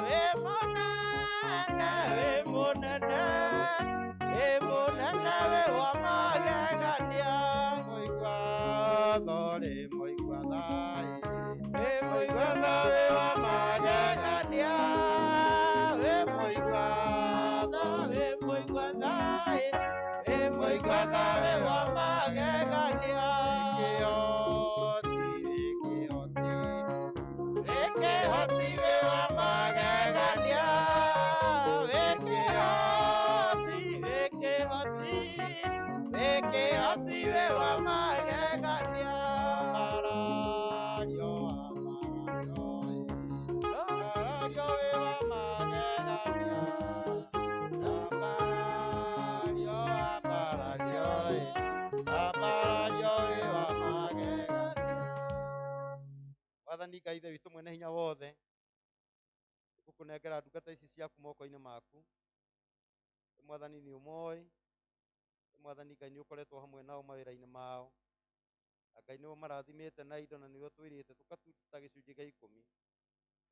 [SPEAKER 2] wĩ mũnene wĩ mũnene wĩ mũnene wĩ wa magegania mũigua thorĩ mũigua thayĩ wĩ mũigua thayĩ wĩ wa magegania wĩ mũigua thayĩ wĩ mũigua thayĩ wĩ mũigua thayĩ wa magegania wĩkĩhoti wĩ wa magegania wĩkĩhoti wĩ wa magegania Mbarario wĩ wa magegania Mbarario wĩ wa magegania Mwathani Ngai ithe witũ mwene hinya wothe ngũkũnengera ndungata ici ciaku moko-inĩ maku Mwathani nĩ ũmoĩ Mwathani Ngai nĩ ũkoretwo hamwe nao mawĩra-inĩ mao na Ngai nĩwe marathimĩte na indo na nĩwe twĩrĩte tũkatuta gĩcunjĩ gĩa 10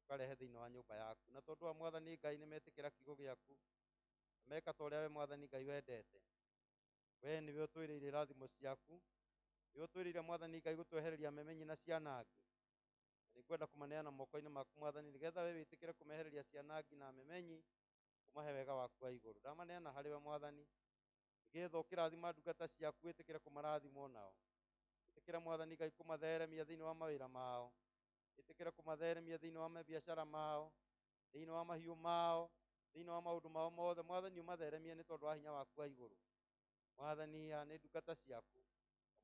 [SPEAKER 2] tũkarehe thĩinĩ wa nyũmba yaku na tondũ wa Mwathani Ngai nĩ metĩkĩra kiugo gĩaku meka ta ũrĩa we Mwathani Ngai wendete we nĩwe ũtwĩrĩire irathimo ciaku nĩwe ũtwĩrĩire Mwathani Ngai gũtwehereria memenyi na cianangi nĩ kwenda kũmaneana moko-inĩ maku Mwathani nĩgetha we wĩtĩkĩre kũmehereria cianangi na memenyi ũmahe wega waku wa igũrũ ndamaneana harĩ we Mwathani nĩgetha ũkĩrathima ndungata ciaku wĩtĩkĩre kũmarathima nao wĩtĩkĩre Mwathani Ngai kũmatheremia thĩinĩ wa mawĩra mao wĩtĩkĩre kũmatheremia thĩinĩ wa mabiacara mao thĩinĩ wa mahiũ mao thĩinĩ wa maũndũ mao mothe Mwathani ũmatheremie nĩ tondũ wa hinya waku wa igũrũ Mwathani nĩ ndungata ciaku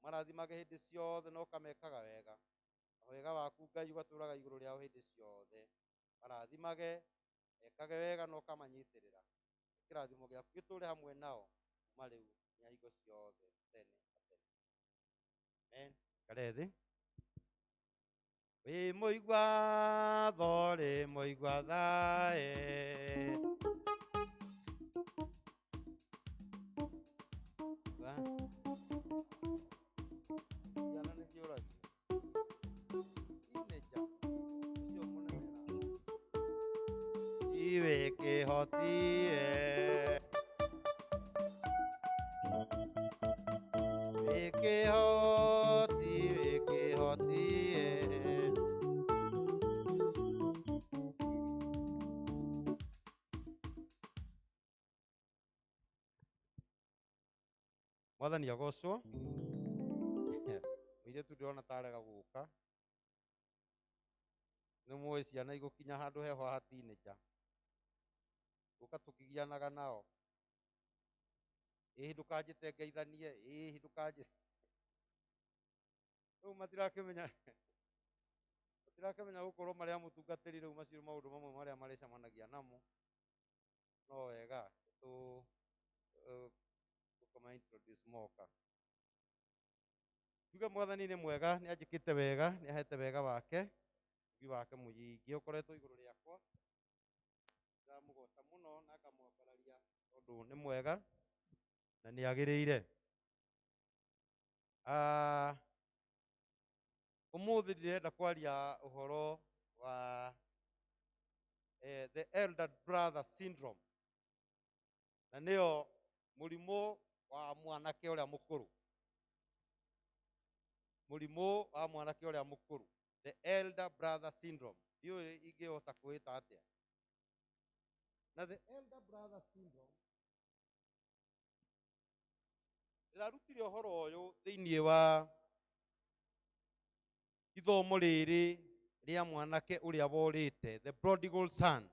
[SPEAKER 2] ũmarathimage hĩndĩ ciothe na ũkamekaga wega na wega waku Ngai ũgatũũraga igũrũ rĩao hĩndĩ ciothe marathimage mekage wega na ũkamanyitĩrĩra kĩrathimo gĩaku gĩtũũre hamwe nao kuma rĩu nginya hingo ciothe tene na tene amen ikare thĩ wĩ mũigua thorĩ mũigua thayĩ ciana nĩ ciũragio teenager ũcio mũnene wĩkĩhotie wĩkĩhotie Mwathani agocwo mũirĩtu ndĩrona tarega gũka nĩ mũĩ ciana igũkinya handũ heho ha teenager gũka tũkĩgianaga nao ĩĩ ndũkanjĩte ngeithanie ĩĩ ndũkanjĩte rĩu matirakĩmenya gũkorwo marĩ a mũtungatĩri rĩu macio maũndũ mamwe marĩa marĩcemanagia namo no wega introduce moka tuge Mwathani nĩ mwega nĩ anjĩkĩte wega nĩ ahete wega wake ũgi wake mũingĩ ũkoretwo igũrũ rĩakwa ndamũgoca mũno na ngamwambararia tondũ nĩ mwega na nĩ agĩrĩire ũmũthĩ ndĩrenda kwaria ũhoro wa the elder brother syndrome, na nĩyo mũrimũ wa mwanake ũrĩa mũkũrũ, mũrimũ wa mwanake ũrĩa mũkũrũ, the elder brother syndrome. Ndiũĩ ingĩhota kwĩta atĩa. Na the elder brother syndrome ndarutire ũhoro ũyũ thĩinĩ wa ithomo rĩrĩ rĩa mwanake ũrĩa worĩte, the prodigal son.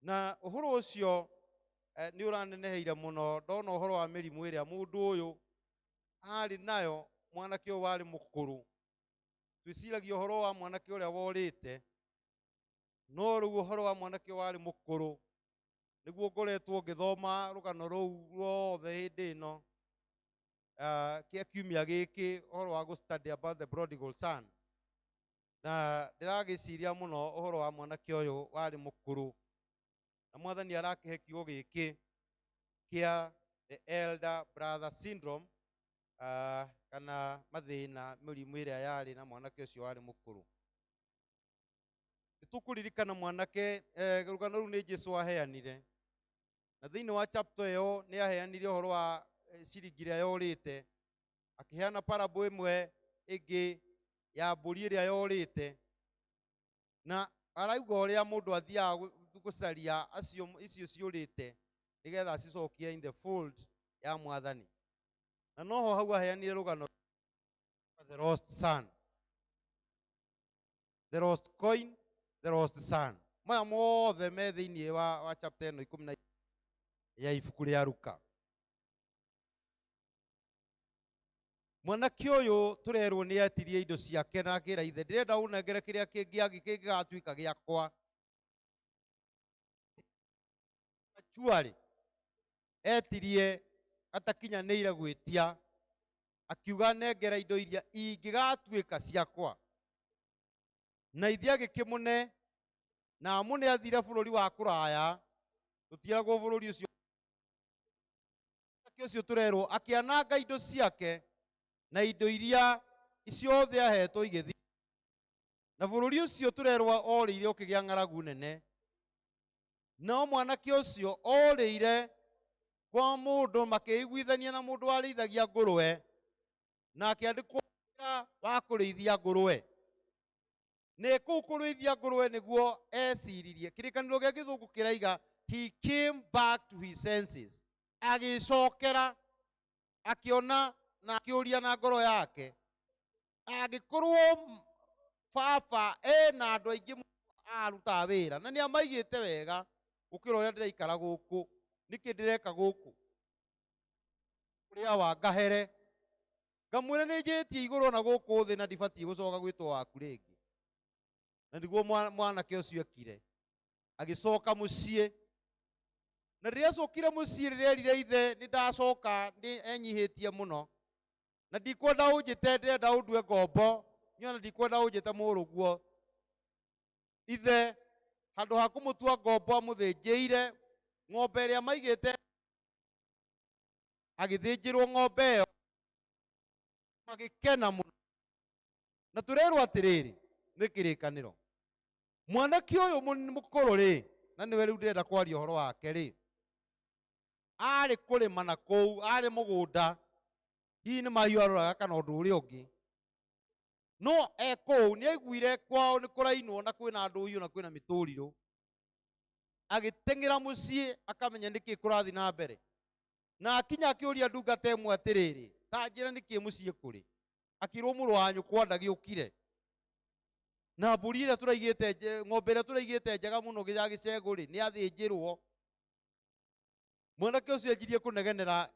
[SPEAKER 2] Na ũhoro ũcio nĩ ũraneneheire mũno ndona ũhoro wa mĩrimũ ĩrĩa mũndũ ũyũ arĩ nayo, mwanake ũyũ warĩ mũkũrũ. Twĩciragia ũhoro wa mwanake ũrĩa worĩte, no rĩu ũhoro wa mwanake ũyũ warĩ mũkũrũ. Nĩguo ngoretwo ngĩthoma rũgano rũu ruothe hĩndĩ ĩno kĩa kiumia gĩkĩ, ũhoro wa gũ-study about the prodigal son. Na ndĩragĩciria mũno ũhoro wa mwanake ũyũ warĩ mũkũrũ, na Mwathani arakĩhe kiugo gĩkĩ kĩa the elder brother syndrome, kana mathĩna, mĩrimũ ĩrĩa yarĩ na mwanake ũcio warĩ mũkũrũ. Nĩtũkũririkana mwanake, rũgano rũu nĩ Jesũ aheanire, na thĩinĩ wa chapter ĩyo nĩ aheanire ũhoro wa ciringi ĩrĩa yorĩte, akĩheana parable ĩmwe ĩngĩ ya mbũri ĩrĩa yorĩte, na arauga ũrĩa mũndũ athiaga gũcaria icio ciũrĩte nĩgetha cicokie in the fold ya Mwathani. Na noho hau aheanire rũgano the lost son, the lost coin, the lost son. Maya mothe me thĩinĩ wa chapter ĩno 10 ya ibuku rĩa Luka. Mwanake ũyũ tũrerwo nĩ etirie indo ciake na akĩra ithe, ndĩrenda ũnengere kĩrĩa kĩngĩgatuĩka gĩakwa. Achuarĩ etirie atakinyanĩire gwĩtia, akiuga nengera indo iria ingĩgatuĩka ciakwa. Na ithe agĩkĩmũne, na amũne athire bũrũri wa kũraya, tũtieragwo bũrũri ũcio. Mwanake ũcio tũrerwo akĩananga indo ciake na indo iria ciothe ahetwo igĩthiĩ. Na bũrũri ũcio tũrerwo orĩire ũkĩgĩa ng'aragu nene. No mwanake ũcio orĩire kwa mũndũ, makĩiguithania na mũndũ warĩithagia ngũrwe, na akĩandĩkwo wa kũrĩithia ngũrwe. Nĩ kũu kũrĩithia ngũrwe nĩguo eciririe. Kĩrĩkanĩro gĩa Gĩthũngũ kĩraiga he came back to his senses. Agĩcokera, akĩona na akĩũria na ngoro yake, angĩkorwo baba ena andũ aingĩ arutaga wĩra na nĩ amaigĩte wega gũkĩra ũrĩa ndĩraikara gũkũ, nĩkĩ ndĩreka gũkũ? Ũrĩa wa ngahere ngamwĩra nĩ njĩtie igũrũ na gũkũ thĩ na ndibatiĩ gũcoka gwĩtwo waku rĩngĩ. Na nĩguo mwanake ũcio ekire, agĩcoka mũciĩ. Na rĩrĩa acokire mũciĩ, rĩrĩa erire ithe nĩ ndacoka enyihĩtie mũno, na ndikwenda ũnjĩte ndĩrenda ũndue ngombo, nyona ndikwenda ũnjĩte mũrũguo. Ithe handũ ha kũmũtua ngombo amũthĩnjĩire ng'ombe ĩrĩa maigĩte, agĩthĩnjĩrwo ng'ombe ĩyo, magĩkena mũno. Na tũrerwo atĩrĩrĩ, nĩ kĩrĩkanĩro, mwanake ũyũ mũkũrũ rĩ, na nĩwe rĩu ndĩrenda kwaria ũhoro wake rĩ, arĩ kũrĩma na kũu, arĩ mũgũnda, hihi nĩ mahiũ aroraga kana ũndũ ũrĩa ũngĩ, no kũu nĩ aiguire kwao nĩ kũrainwo na kwĩna ndũhiũ na kwĩna mĩtũrirũ. Agĩteng'era mũciĩ akamenya nĩkĩ kũrathiĩ na mbere, na akinya akĩũria ndungata ĩmwe atĩrĩrĩ, ta njĩra nĩkĩ mũciĩ kũrĩ? Akĩrwo mũrũ wa nyũkwa ndagĩũkire, na mbũri ĩrĩa tũraigĩte, ng'ombe ĩrĩa tũraigĩte njega mũno ya gĩcegũ rĩ, nĩ athĩnjĩrwo. Mwanake ũcio anjirie kũnegenera,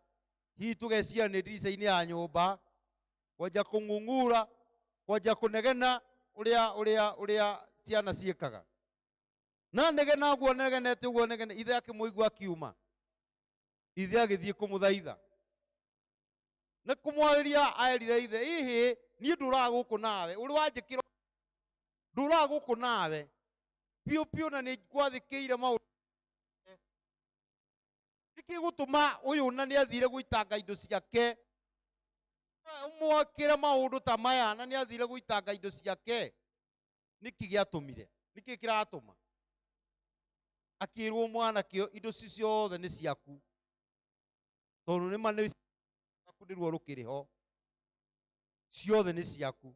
[SPEAKER 2] hihi tũgeciria nĩ ndirica-inĩ ya nyũmba, kwanja kũng'ung'ura, kwanja kũnegena ũrĩa ciana ciĩkaga. Na negena ũguo negenete ũguo negene, ithe akĩmũigua akiuma. Ithe agĩthiĩ kũmũthaitha, nĩ kũmwarĩria aerire ithe, hihi niĩ ndũraga gũkũ nawe, ũrĩ wanjĩkĩra ndũraga gũkũ nawe piũ piũ, na nĩ ngwathĩkĩire maũndũ. Nĩkĩ gũtũma ũyũ na nĩ athire gũitanga indo ciake, ũmwakĩre maũndũ ta maya na nĩ athire gũitanga indo ciake? Nĩkĩ gĩatũmire? niki kiratuma akirwo mwana kio indo ciothe ni ciaku tondu ni mane ciaku ndirwo rukiriho ciothe ni ciaku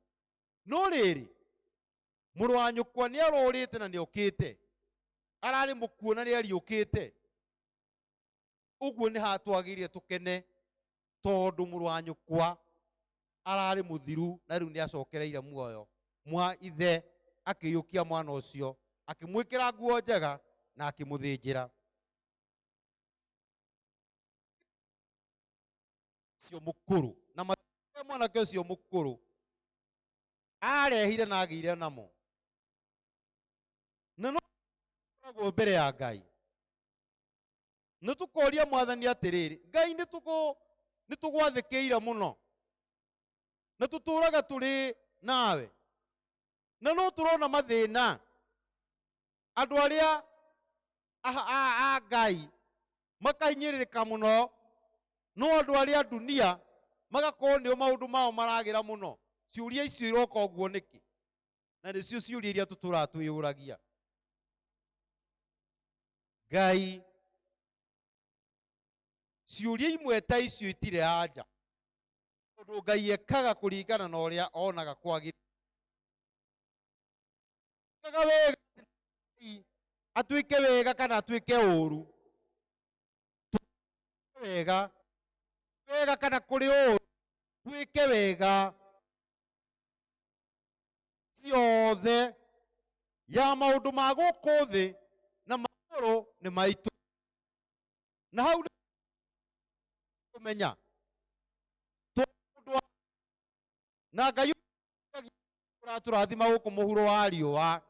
[SPEAKER 2] no riri muru wa nyukwa ni arorite na ni okite arari mukuo na ni ariukite uguo ni hatwagirie tukene tondu muru wa nyukwa arari muthiru na riu ni acokereire muoyo mwa ithe akiyukia mwana ucio akimwikira nguo njega na akimuthinjira cio mukuru na mwanake ucio mukuru arehire na agire namo na no koragwo mbere ya Ngai nä tå koria mwathani atä rä rä Ngai nä tå gwathä ira må no na tå tå raga tå rä nawe na no tå rona mathä na andå arä a Ngai makahinyä rä rä ka må no no andå arä a dunia magakorwo nä o maå ndå mao maragä ra må no ciå ria icio iroka å guo nä kä na nä cio ciå ria iria tå tå raga twä yå ragia Ngai ciuria imwe ta icio itire anja tondu Ngai ekaga kuringana na uria onaga kwagirira wega atuike wega kana atuike uru wega kana kuri uru tuike wega ciothe ya maundu ma guku thi na maguru ni maitu na hau menya na Ngai turathima guku muhuro wa riua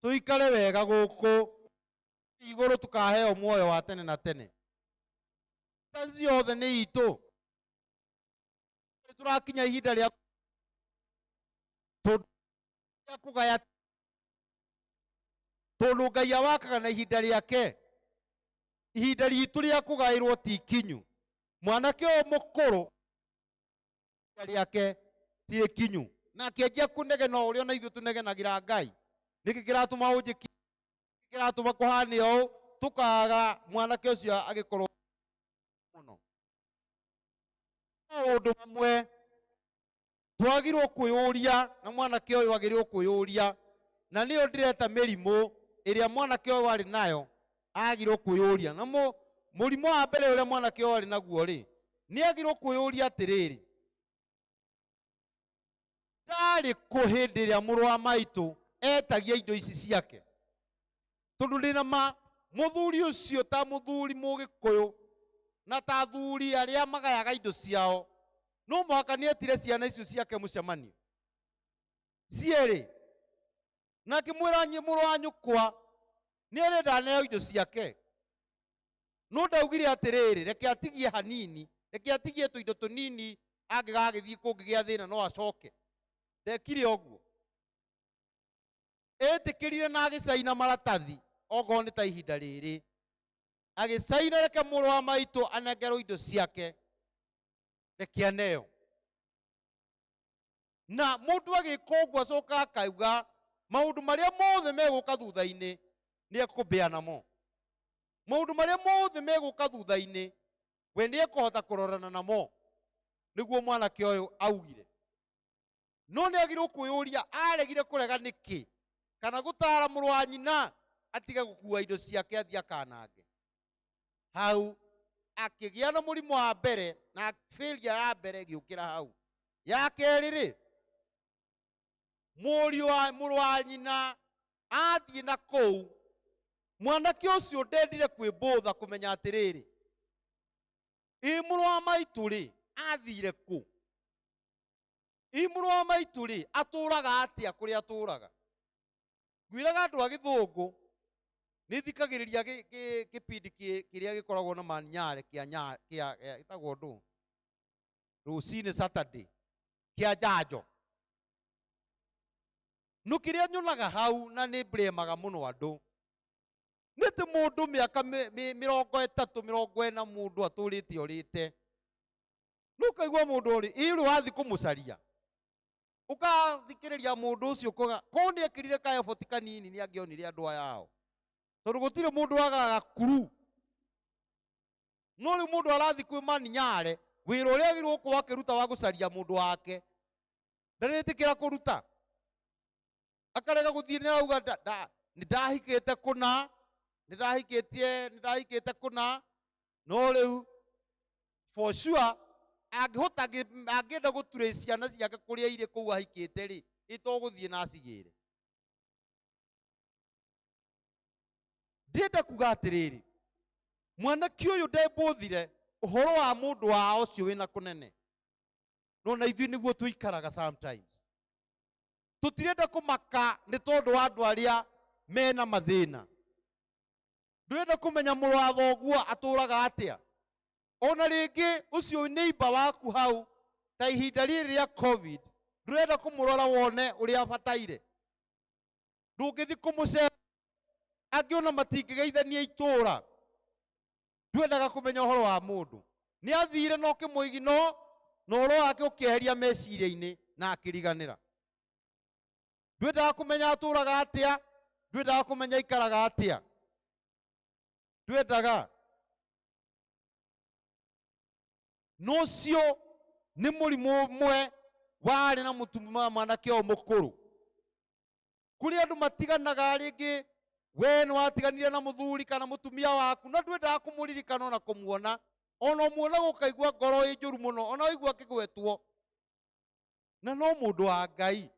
[SPEAKER 2] tuikare wega guku iguru tukaheo muoyo wa tene na tene ta ciothe ni itu turakinya ihinda ria kugaya tondu Ngai awakaga na ihinda riake ihinda ritu ria kugairwo ti kinyu mwanake o mukuru riake ti kinyu na kianjia kunegena uria na ithu tunegenagira Ngai niki kiratuma unjiki kiratuma kuhani o tukaga mwanake ucio agikorwo muno undu mamwe twagirwo kwiyuria na mwanake uyu agirwo kwiyuria na niyo ndireta mirimu iria mwanake uyu ari nayo agirwo kwiyuria na murimu wa mbere uria mwanake uyu ari naguo ri ni agirwo kwiyuria atiriri ndari kuhindiria muru wa maitu etagia indo ici ciake tondu ndina muthuri ucio ta muthuri mugikuyu na ta thuri aria magayaga indo ciao no mwaka ni etire ciana icio ciake mucemanio cieri na kimwira muru wa nyukwa ni arenda neo indo ciake no ndaugire atiriri reke atigie hanini reke atigie tu indo tunini angigagithii kungigia thina no acoke ndekire oguo etikirire na agicaina maratathi ogo ni ta ihinda riri agicaina reke muru wa maitu anengerwo indo ciake reke aneo na mundu agika uguo acoka akauga maundu maria mothe meguka thutha-ini ni ekumbea namo maundu maria mothe meguka thutha-ini we ni ekuhota kurorana namo niguo mwanake uyu augire no ni agirwo kwiyuria aregire kurega niki kana gutara muru wa nyina atige gukua indo ciake athia kanange hau akigia na murimu wa mbere na failure ya mbere giukira hau ya keriri muru wa nyina athie na kou mwanake ucio ndendire kwibutha kumenya atiriri muru wa maitu ri athire ku muru wa maitu ri aturaga atia kuri aturaga ngwiraga andu a githungu ni thikagiriria kipindi kiria gikoragwo na manyare kia itagwo ndu rucini Saturday kia njanjo no kiria nyonaga hau na ni blemaga muno andu niti mundu miaka 30 40 mundu aturite orite no kaigwa mundu ri iru wathi kumucaria ukathikiriria mundu ucio kuga ko ni ekirire ka effort kanini ni angionire andu ayao tondu gutire mundu agaga kuru no ri mundu arathi kwi maninyare wira uria agirwo kwa akiruta wa gucaria mundu wake ndaritikira kuruta akarega guthii ni auga ndahikite kuna ndahikite kuna no riu for sure angĩenda gũture ciana ciake kũrĩa irĩ kũu ahikĩte rĩ itogũthiĩ na acigĩre. Ndĩrenda kuga atĩrĩrĩ, mwanake ũyũ ndembũthire ũhoro wa mũndũ wao ũcio wĩna kũnene, no na ithuĩ nĩguo tũikaraga sometimes. Tũtirenda kũmaka nĩ tondũ wa andũ arĩa mena mathĩna. Ndũrenda kũmenya mũrũ wa thoguo atũraga atĩa. Ona rĩngĩ ũcio neighbor waku hau ta ihinda rĩrĩ rĩa COVID ndũrenda kũmũrora wone ũrĩa abataire. Ndũngĩthi kũmũcera angĩona matingĩgeithania itũra. Ndwendaga kũmenya ũhoro wa mũndũ. Nĩ athire no kĩmũigino na ũhoro wake ũkĩeheria meciria-inĩ na akĩriganĩra. Ndwendaga kũmenya atũraga atĩa, ndwendaga kũmenya ikaraga atĩa. Ndwendaga. Nocio nĩ mũrimũ ũmwe warĩ na mũtumia mwanake o mũkũrũ. Kũrĩ andũ matiganaga rĩngĩ we nĩ watiganire na mũthuri kana mũtumia waku na ndwendaga kũmũririkana ona kũmuona, ona muona gũkaigua ngoro ĩ njũru mũno, ona waigua akĩgwetwo. Na no mũndũ wa Ngai,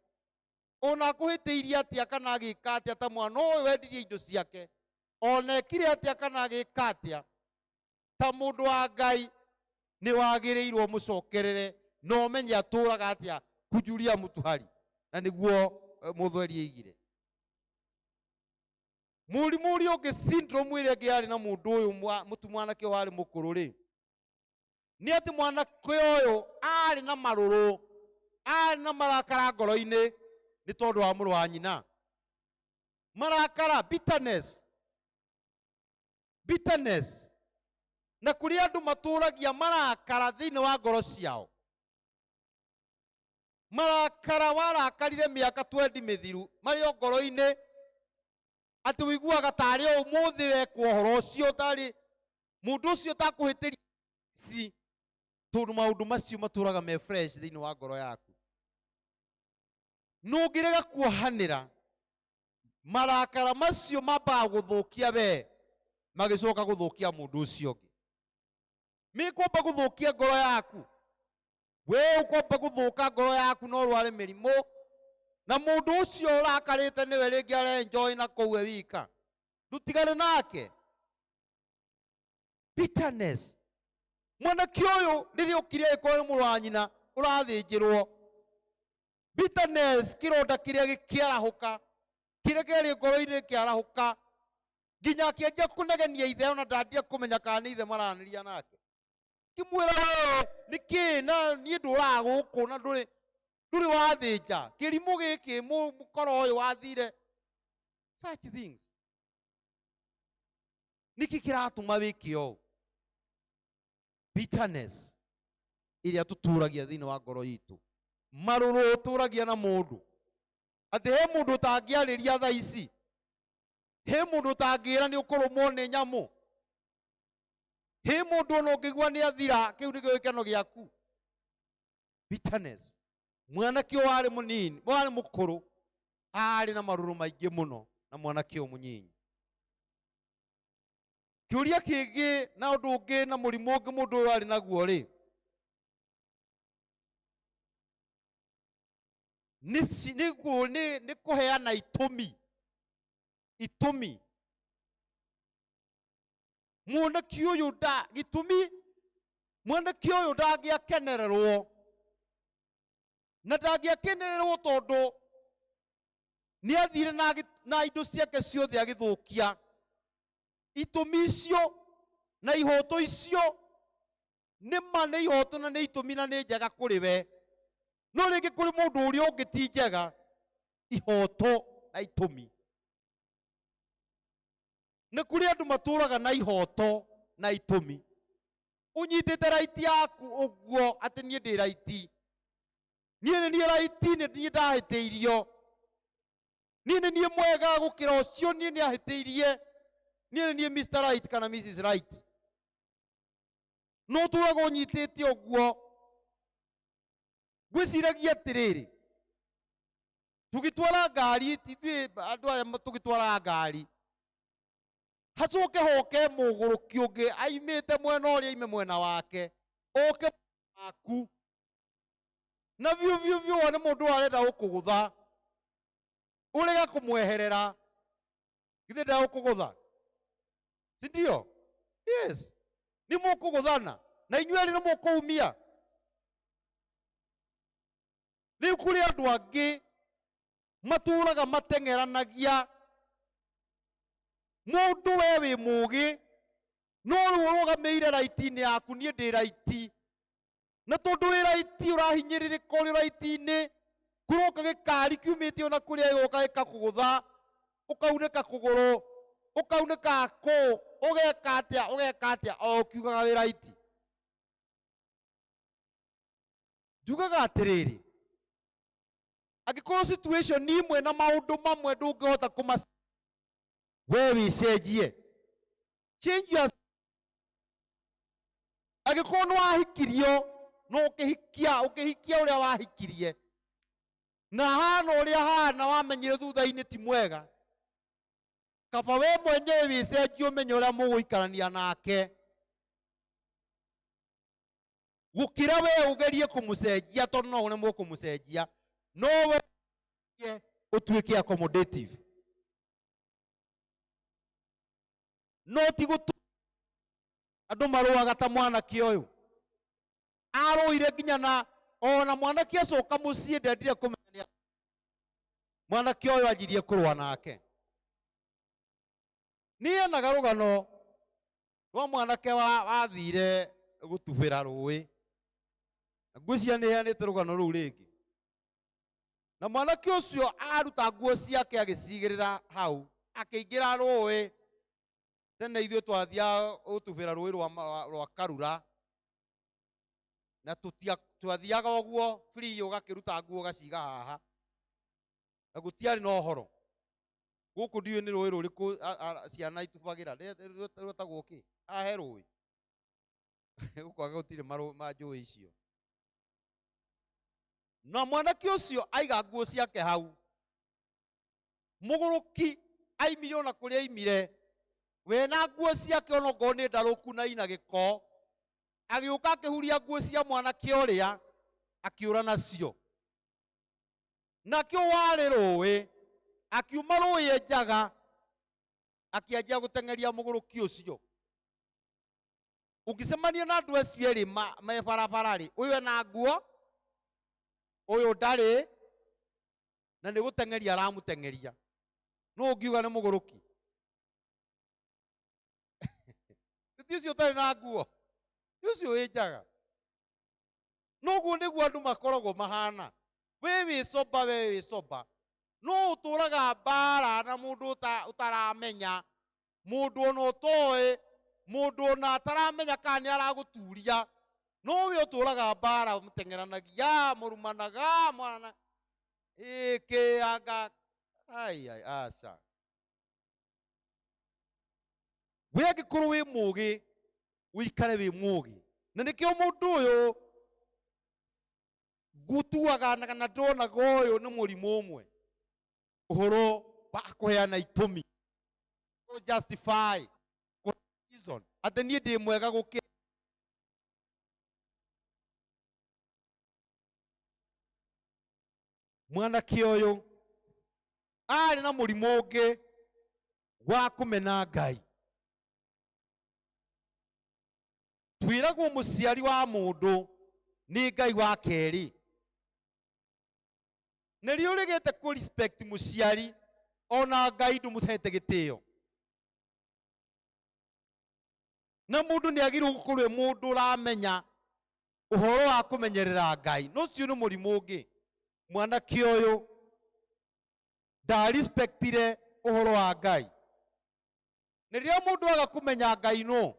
[SPEAKER 2] ona akũhĩtĩirie atĩa kana agĩka atĩa ta mwana ũyũ wendirie indo ciake, ona ekire atĩa kana agĩka atĩa, ta mũndũ wa Ngai nĩ wagĩrĩirwo mũcokerere na ũmenye atũraga atĩa kujulia mũtuhari, na nĩguo mũthweri aigire. Mũrimũ ũrĩa ũngĩ syndrome ĩrĩa ĩngĩ yarĩ na mũndũ ũyũ mwanake ũyũ warĩ mũkũrũ rĩ, nĩ atĩ mwanake ũyũ arĩ na marũrũ, arĩ na marakara ngoro-inĩ nĩ tondũ wa mũrũ wa nyina. Marakara, bitterness. Na kũrĩ andũ matũragia marakara thĩinĩ wa ngoro ciao. Marakara warakarire mĩaka 20 mĩthiru marĩ o ngoro-inĩ, atĩ wĩiguaga tarĩ o ũmũthĩ wekwo ũhoro ũcio, tarĩ mũndũ ũcio takũhĩtĩria ici, tondũ maũndũ macio matũraga me fresh thĩinĩ wa ngoro yaku. No ũngĩrega kuohanĩra, marakara macio mambaga gũthũkia we, magĩcoka gũthũkia mũndũ ũcio ũngĩ. Mĩkwamba gũthũkia ngoro yaku, we ũkwamba gũthũka ngoro yaku no ũrware mĩrimũ, na mũndũ ũcio ũrakarĩte nĩwe rĩngĩ arenjoy na kũu wika, ndũtigane nake. Bitterness. Mwanake ũyũ rĩrĩa ũkire agĩkorwo nĩ mũrũ wa nyina ũrathĩnjĩrwo. Bitterness, kĩronda kĩrĩa gĩkĩarahũka, kĩrĩa kĩarĩ ngoro-inĩ kĩarahũka, nginya akĩanjia kũnegenia ithe, ona ndangĩenda kũmenya kana nĩ ithe maranĩria nake. Kimwĩra we nĩkĩ na niĩ ndũraga gũkũ na ndũrĩ wathĩnja, kĩrimũ gĩkĩ mũkoro ũyũ wathire, such things. Nĩkĩ kĩratũma wĩke ũũ? Bitterness ĩrĩa tũtũragia thĩinĩ wa ngoro itũ, marũrũ ũtũragia na mũndũ, atĩ he mũndũ ũtangĩarĩria thaa ici, he mũndũ ũtangĩra nĩ ũkũrũmwo nĩ nyamũ, he mũndũ ona ũngĩigua nĩ athira, kĩu nĩkĩo gĩkeno gĩaku. Bitterness. Mwanake ũyũ warĩ mũnini, warĩ mũkũrũ, arĩ na marũrũ maingĩ mũno na mwanake ũyũ mũnyinyi. Kĩũria kĩngĩ na ũndũ ũngĩ na mũrimũ ũngĩ mũndũ ũyũ arĩ naguo rĩ, nĩ kũheana itũmi. Mwanake ũyũ gĩtũmi, mwanake ũyũ ndangĩakenererwo, na ndangĩakenererwo tondũ nĩ athire na indo ciake ciothe agĩthũkia. Itũmi icio na ihoto icio nĩ ihoto na nĩ itũmi na nĩ njega kũrĩ we, no rĩngĩ kũrĩ mũndũ ũrĩa ũngĩ ti njega ihoto na itũmi. Nĩ kũrĩ andũ matũraga na ihoto na itũmi. Ũnyitĩte raiti yaku ũguo atĩ niĩ ndĩ raiti, niĩ nĩ raiti, nĩ niĩ ndahĩtĩirio, niĩ nĩ niĩ mwega gũkĩra ũcio, niĩ nĩ ahĩtĩirie, niĩ nĩ niĩ Mr. Right kana Mrs. Right. No tũraga ũnyitĩte ũguo. Ngwĩciragia atĩrĩrĩ, tũgĩtwara ngari, ithuĩ andũ aya tũgĩtwara ngari, hacoke hoke mũgũrũki ũngĩ aimĩte mwena ũrĩa aime mwena wake, oke waku, na biũ wone mũndũ arenda gũkũgũtha, ũrega kũmweherera, githĩ ndagũkũgũtha, si ndio? Yes, nĩ mũkũgũthana na inyuĩ erĩ nĩ mũkũumia. Rĩu kũrĩ andũ angĩ matũraga mateng'eranagia, mũndũ we wĩ mũgĩ, no rĩu ũrũgamĩire raiti-inĩ yaku, niĩ ndĩ raiti, na tondũ wĩ raiti ũrahinyĩrĩrĩka ũrĩ raiti-inĩ, kũroka gĩkari kiumĩte ona kũrĩa gĩgoka gĩkakũgũtha, ũkaunĩka kũgũrũ, ũkaunĩka kũ, ũgeka atĩa, o ũkiugaga wĩ raiti. Njugaga atĩrĩrĩ, angĩkorwo situation imwe na maũndũ mamwe ndũngĩhota we wĩcenjie, change your. Angĩkorwo nĩ wahikirio, no ũkĩhikia ũrĩa wahikirie, na hana ũrĩa hana wamenyire thutha-inĩ ti mwega, kaba we mwenyewe wĩcenjie ũmenye ũrĩa mũgũikarania nake, gũkĩra we ũgerie kũmũcenjia, tondũ no ũrĩa mũkũmũcenjia, no we ũtuĩke accommodative. No ti gũtũ andũ marũaga ta mwanake ũyũ arũire nginya na ona mwanake acoka mũciĩ ndendire kũmenya mwanake ũyũ anjirie kũrũa nake. Niĩ enaga rũgano rwa mwanake wathire gũtubĩra rũĩ, ngwĩciria nĩ heanĩte rũgano rũu rĩngĩ, na mwanake ũcio aruta nguo ciake agĩcigĩrĩra hau, akĩingĩra rũĩ. Tene ithuĩ twathiaga gũtubĩra rũĩ rwa Karura, na twathiaga ũguo free, ũgakĩruta nguo ũgaciga haha, na gũtiarĩ na ũhoro. Gũkũ ndiũĩ nĩ rũĩ rũrĩkũ ciana itubagĩra, rwĩtagwo kĩ? Haha he rũĩ gũkũ gũtirĩ manjũĩ icio. Na mwanake ũcio aiga nguo ciake hau, mũgũrũki aimire ona kũrĩa aimire, we na nguo ciake onokorwo nĩ ndarũku na ina gĩko, agĩũka akĩhuria nguo cia mwanake ũrĩa akĩũra nacio. Nakĩo warĩ rũĩ, akiuma rũĩ enjaga, akĩanjia gũteng'eria mũgũrũki ũcio. Ũngĩcemania na andũ acio erĩ me barabara-rĩ, ũyũ ena nguo, ũyũ ndarĩ, na nĩ gũteng'eria aramũteng'eria, no ũngiuga nĩ mũgũrũki? Ti ũcio ũtarĩ na nguo, ti ũcio wĩnjaga. Noguo nĩguo andũ makoragwo mahana. We wĩ coba, we wĩ coba, no ũtũraga mbara na mũndũ ũtaramenya, mũndũ ona ũtoĩ, mũndũ ona ataramenya kana nĩ aragũturia, no we ũtũraga mbara mũteng'eranagia, mũrumanaga, mwana ĩkĩanga. Aca, we angĩkorwo wĩ mũgĩ, ũikare wĩ mũgĩ. Na nĩkĩo mũndũ ũyũ ngutuaga na ndonaga ũyũ nĩ mũrimũ ũmwe, ũhoro wa kũheana itũmi, justify reason, atĩ niĩ ndĩ mwega gũkĩra. Mwanake ũyũ arĩ na mũrimũ ũngĩ wa kũmena Ngai. Twĩragwo mũciari wa mũndũ nĩ Ngai wa kerĩ. Nĩrĩo ũrĩgĩte kũ respect mũciari, ona Ngai ndũmũhete gĩtĩo. Na mũndũ nĩ agĩrĩirwo gũkorwo wĩ mũndũ ũramenya ũhoro wa kũmenyerera Ngai. No ũcio nĩ mũrimũ ũngĩ. Mwanake ũyũ ndarespectire ũhoro wa Ngai. Rĩrĩa mũndũ aga kũmenya Ngai no,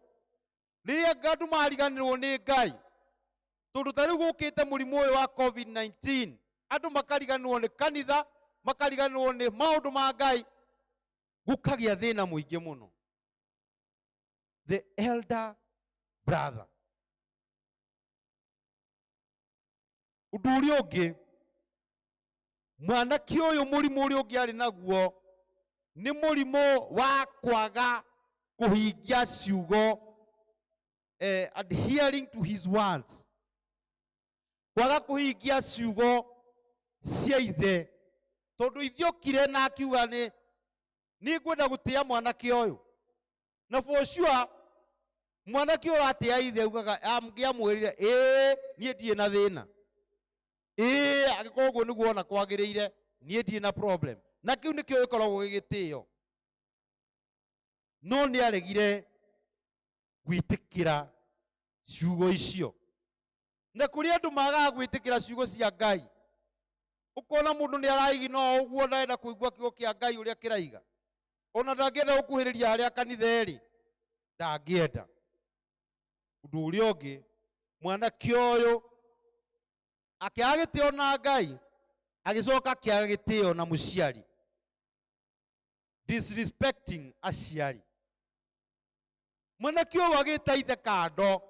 [SPEAKER 2] rĩrĩa andũ mariganĩrwo nĩ Ngai, tondu tariu gukite murimu uyu wa COVID-19 andu makariganwo ni kanitha, makariganwo ni maundu ma Ngai, gukagia thina muingi muno. The elder brother. Undu uria ungi, mwanake uyu murimu uria ungi ari naguo ni murimu wa kwaga kuhingia ciugo, adhering to his words, kwaga kuhingia ciugo cia ithe, tondu ithiokire na akiuga ni ngwenda gutia mwanake uyu, na for sure mwanake uyu atia ithe ugaga amwirire nie ndie na thina, agikorwo guo niguo ona kwagiriire, nie ndie na problem, na kiu nikio gikoragwo gigitio. No ni aregire gwitikira ciugo icio, na kuri andu magaga gwitikira ciugo cia Ngai, ukona mundu ni araigina uguo ndaenda kuigua kiugo kia Ngai uria kiraiga, ona ndangienda gukuhiriria haria kanitha eri, ndangienda. Undu uria ungi, mwanake uyu akiaga gitio na Ngai, agicoka akiaga gitio na muciari, disrespecting aciari. Mwanake uyu agita ithe kando,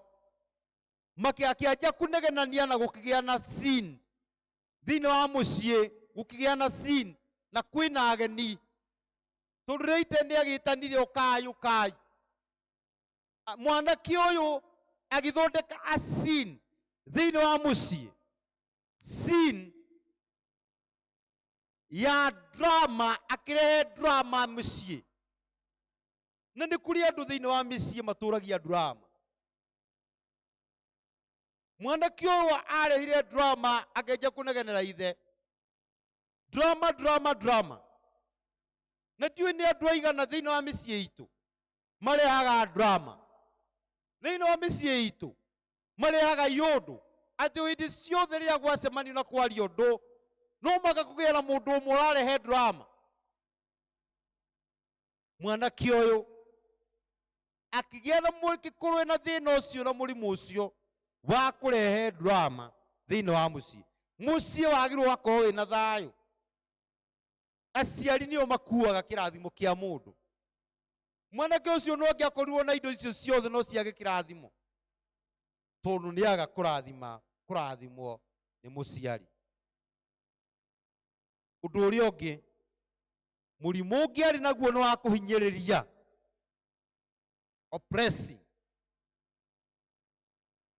[SPEAKER 2] makiakianjia kunegenania na gukigia na sin thiini wa mucii, gukigia na sin na kwina ageni, tondu ria ite ni agitanire ukai. Mwanake uyu agithondeka a sin thiini wa mucii, sin ya drama, akirehe drama mucii. Na ni kuri andu thiini wa micii maturagia drama. Mwanake uyu arehire drama, akenja kunegenera ithe, drama. Na ndiũĩ nĩ andũ aigana thiini wa mĩciĩ itũ marehaga drama, thiini wa mĩciĩ itũ marehaga iũndũ, atĩ hĩndĩ ciothe rĩrĩa gwacemanio na kwaria ũndũ no mũhaka kũgĩe na mũndũ ũmwe ũrarehe drama. Mwanake ũyũ akĩgĩa na mũkũrũ na thĩna ũcio na mũrimũ ũcio wa kurehe drama thiini wa mucii. Mucii wagirwo gakorwo wina thayu, aciari nio makuaga kirathimo kia mundu. Mwanake ucio no angiakorirwo na indo icio ciothe no ciage kirathimo, tondu niaga kurathimwo ni muciari. Undu uria ungi, murimu ungi ari naguo ni wa kuhinyiriria, oppressing.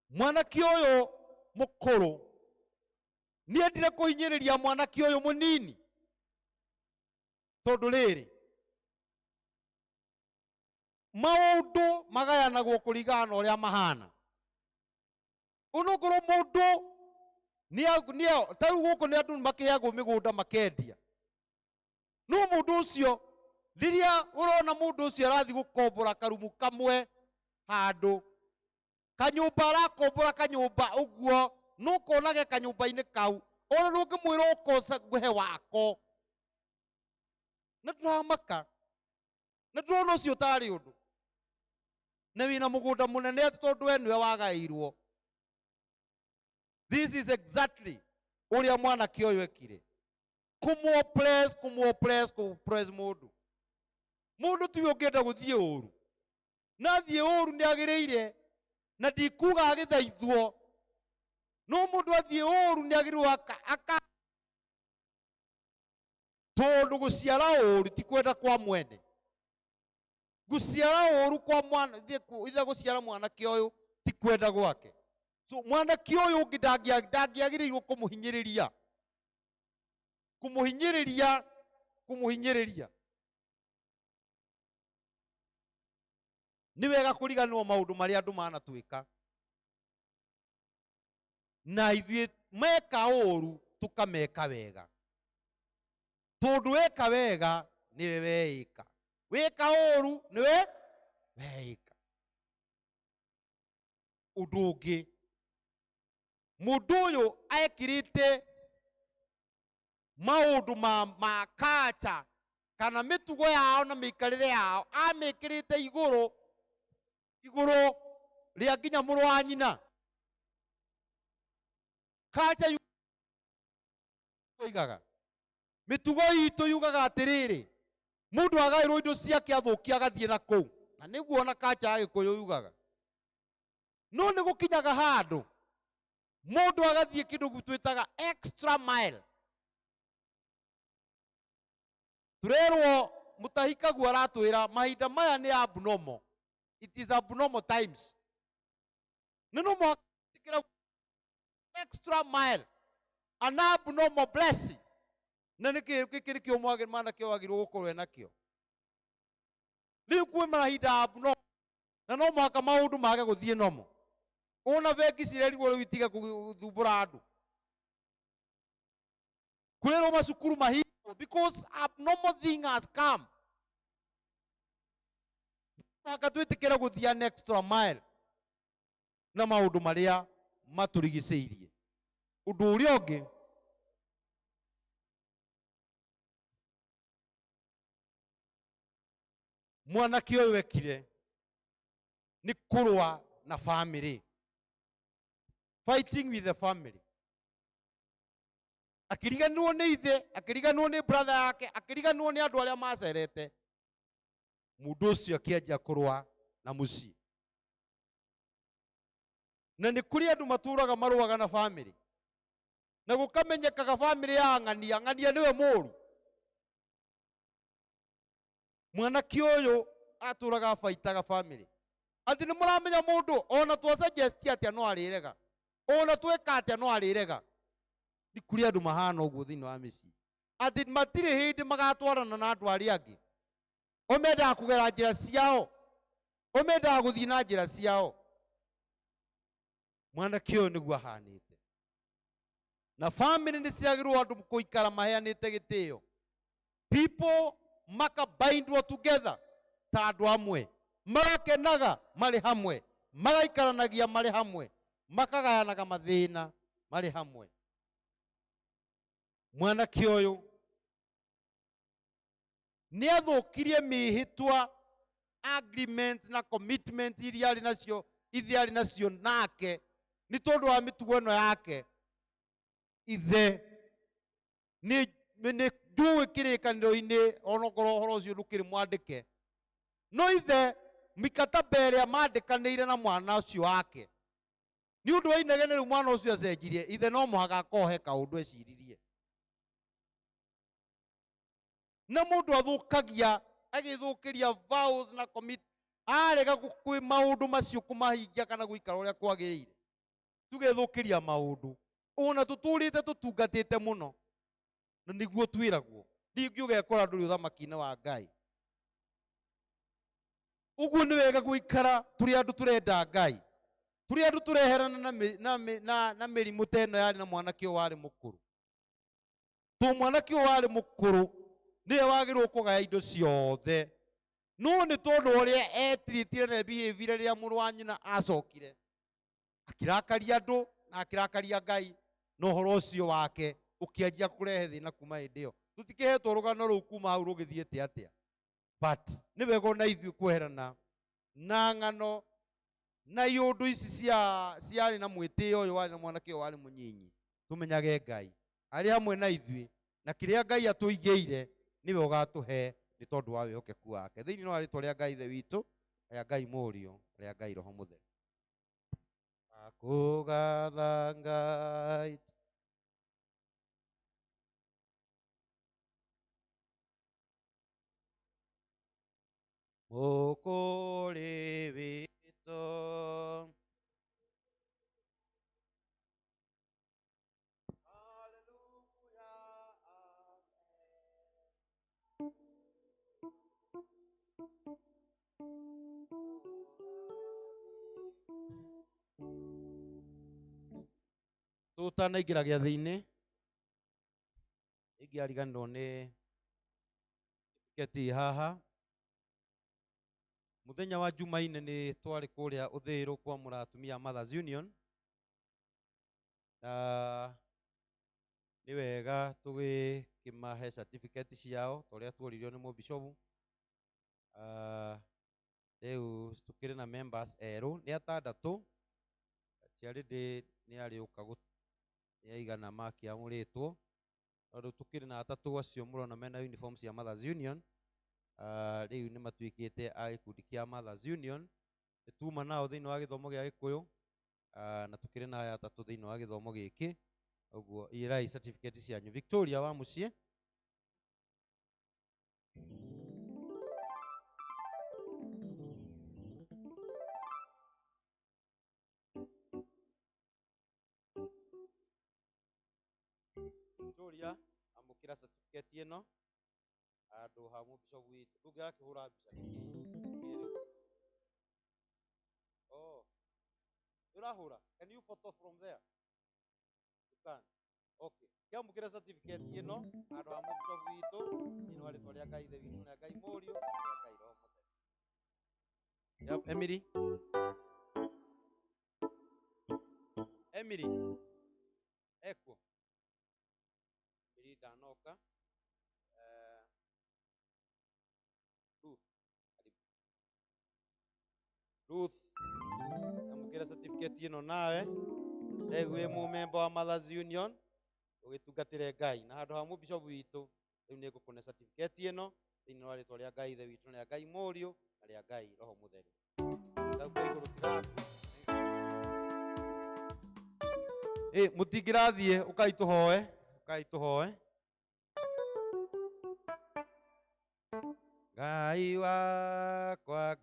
[SPEAKER 2] Mwanake uyu mukuru ni endire kuhinyiriria mwanake uyu munini, tondu riri maundu magayanagwo kuringana na uria mahana. Unokorwo mundu tariu guku ni andu makiheagwo migunda makendia, no mundu ucio riria urona mundu ucio arathi gukombora karumu kamwe handu, kanyumba arakombora kanyumba uguo, no konage kanyumba-ini kau ona ndungimwira ukosa guhe wako. Na turamaka, na turona ucio tari undu, na wina mugunda munene tondu we niwe wagairwo. This is exactly uria mwanake uyu ekire, kumoppress mundu tiwe ungienda guthie uru, na thie uru ni agiriire, na ndikuga agithaithwo, no mundu athie uru ni agirwo aka tondu guciara uru ti kwenda kwa mwene. Guciara uru kwa mwana ithe guciara mwanake uyu ti kwenda gwake. So mwanake uyu ungi ndangiagiriirwo kumuhinyiriria. Ni wega kuriganwo maundu maria andu manatwika, na ithuĩ meka ũru tukameka wega, tondu weka wega niwe weika, weka ũru niwe weika. Undu ũngĩ, mundu ũyũ ekirite maundu ma culture kana mitugo yao na mikarire yao, amikirite iguru, iguru ria nginya mũrũ wa nyina. culture yugaga mitugo itu yugaga atiriri mundu agairwo indo ciake athukia agathie na kou na niguo na culture agikuyu yugaga no ni gukinyaga handu mundu agathie kindu twitaga extra mile turerwo mutahikagu aratwira mahinda maya ni abnormal. It is abnormal times. Nino mwakira extra mile an abnormal blessing na nikiri kio mwage mana kio agirwo gukorwo nakio riu kwi mahinda abnormal na no mwaka maundu mage guthie nomo una bengi cirerirwo riu itige kuthumbura andu kurerwo macukuru mahinda because abnormal thing has come. Mwaka twitikira guthia an extra mile na maundu maria maturigiceirie. Undu uria ungi mwanake uyu wekire ni kurwa na family, fighting with the family, akiriganwo ni ithe, akiriganwo ni brother yake, akiriganwo ni andu aria macerete, mundu ucio akianjia kurwa na mucii. Na ni kuri andu maturaga marwaga na family na gukamenyekaga family ya ng'ania, ng'ania niwe muru. Mwanake uyu aturaga faitaga family ati ni muramenya mundu ona twa suggest atia no arirega, ona tweka atia no arirega. Ni kuri andu mahana uguo thiini wa micii ati matiri hindi magatwarana na andu aria angi, omenda kugera njira ciao, omenda guthii na njira ciao. Mwanake uyu niguo ahanite na family ni ciagirwo andu kuikara maheanite gitio. People maka bindwo together ta andu amwe, magakenaga mari hamwe, magaikaranagia mari hamwe, makagayanaga mathina mari hamwe. Mwanake uyu ni athukirie mihitwa agreement na commitment iria ari nacio ithe ari nacio nake ni tondu wa mitugo ino yake. Ithe ni njui kirikaniro-ini onokorwo uhoro ucio ndukiri mwandike, no ithe mikataba iria mandikanire na mwana ucio wake ni undu wa inegene riu mwana ucio acenjirie, ithe no muhaka akohe kaundu eciririe. Na mundu athukagia agithukiria vows na commit arega kwi maundu macio kumahingia kana guikara uria kwagirire, tugethukiria maundu ona tuturite tutungatite muno na niguo twiragwo ndingi ugekora nduri uthamaki-ini wa Ngai. Uguo ni wega guikara turi andu turenda Ngai, turi andu tureherana na mirimu teno yari na mwanake uyu wari mukuru. Tu mwanake uyu wari mukuru niwe wagirwo kugaya indo ciothe, no ni tondu uria etritire na behavior ria muru wa nyina acokire akirakaria andu na akirakaria Ngai, no horo ucio wake ukianjia kurehe thina kuma hindi iyo. Tutikihetwo rugano ruu kuma hau rugithiete atia, but ni wega ona ithui kweherana na ng'ano na iundu ici ciari na mwitio uyu wari na mwanake uyu wari munyinyi. Tumenyage Ngai ari hamwe na ithui na kiria Ngai atuigeire niwe ugatuhe ni tondu wa wihokeku wake. Thiini no aritwa ria Ngai ithe witu, ria Ngai Murio, ria Ngai Roho Mutheru. Akugatha Ngai mukuri witu. Tutanaingira giathi-ini ingiariganirwo ni keti haha. Muthenya wa Jumaine ni twari kuria Uthiru kwamura atumia Mothers Union, na ni wega tugikimahe certificate ciao toria tworirio ni mubishopu. Riu tukiri na members eru ni atandatu, ciari ndi ni ariuka yaigana makiamuritwo tondu tukiri na atatu acio murona mena uniform cia Mothers Union riu ni matuikite a gikundi kia Mothers Union tuma nao thiini wa githomo gia Gikuyu na tukiri na aya atatu thiini wa githomo giki uguo irai certificate cianyu. Victoria wa mucie Victoria amukira certificate ino andu ha mubishopu witu ndugira kihura mbica niki oh urahura can you photo from there you can okay kiamukira certificate ino andu ha mubishopu witu ino wali twaria Ngai the witu na Ngai Murio na Ngai Roho Mutheru. Yep, Emily eko danoka Ruth amukira certificate ino nawe egwe mu member wa Mothers Union ugitungatire Ngai na handu ha mu bishop witu riu ni gukune certificate ino thini wa ritwa ria Ngai the witu na Ngai Murio na ria Ngai Roho Mutheru. Ndauga iguru tigaku mutingirathie ukaituhoe Ngai wakwa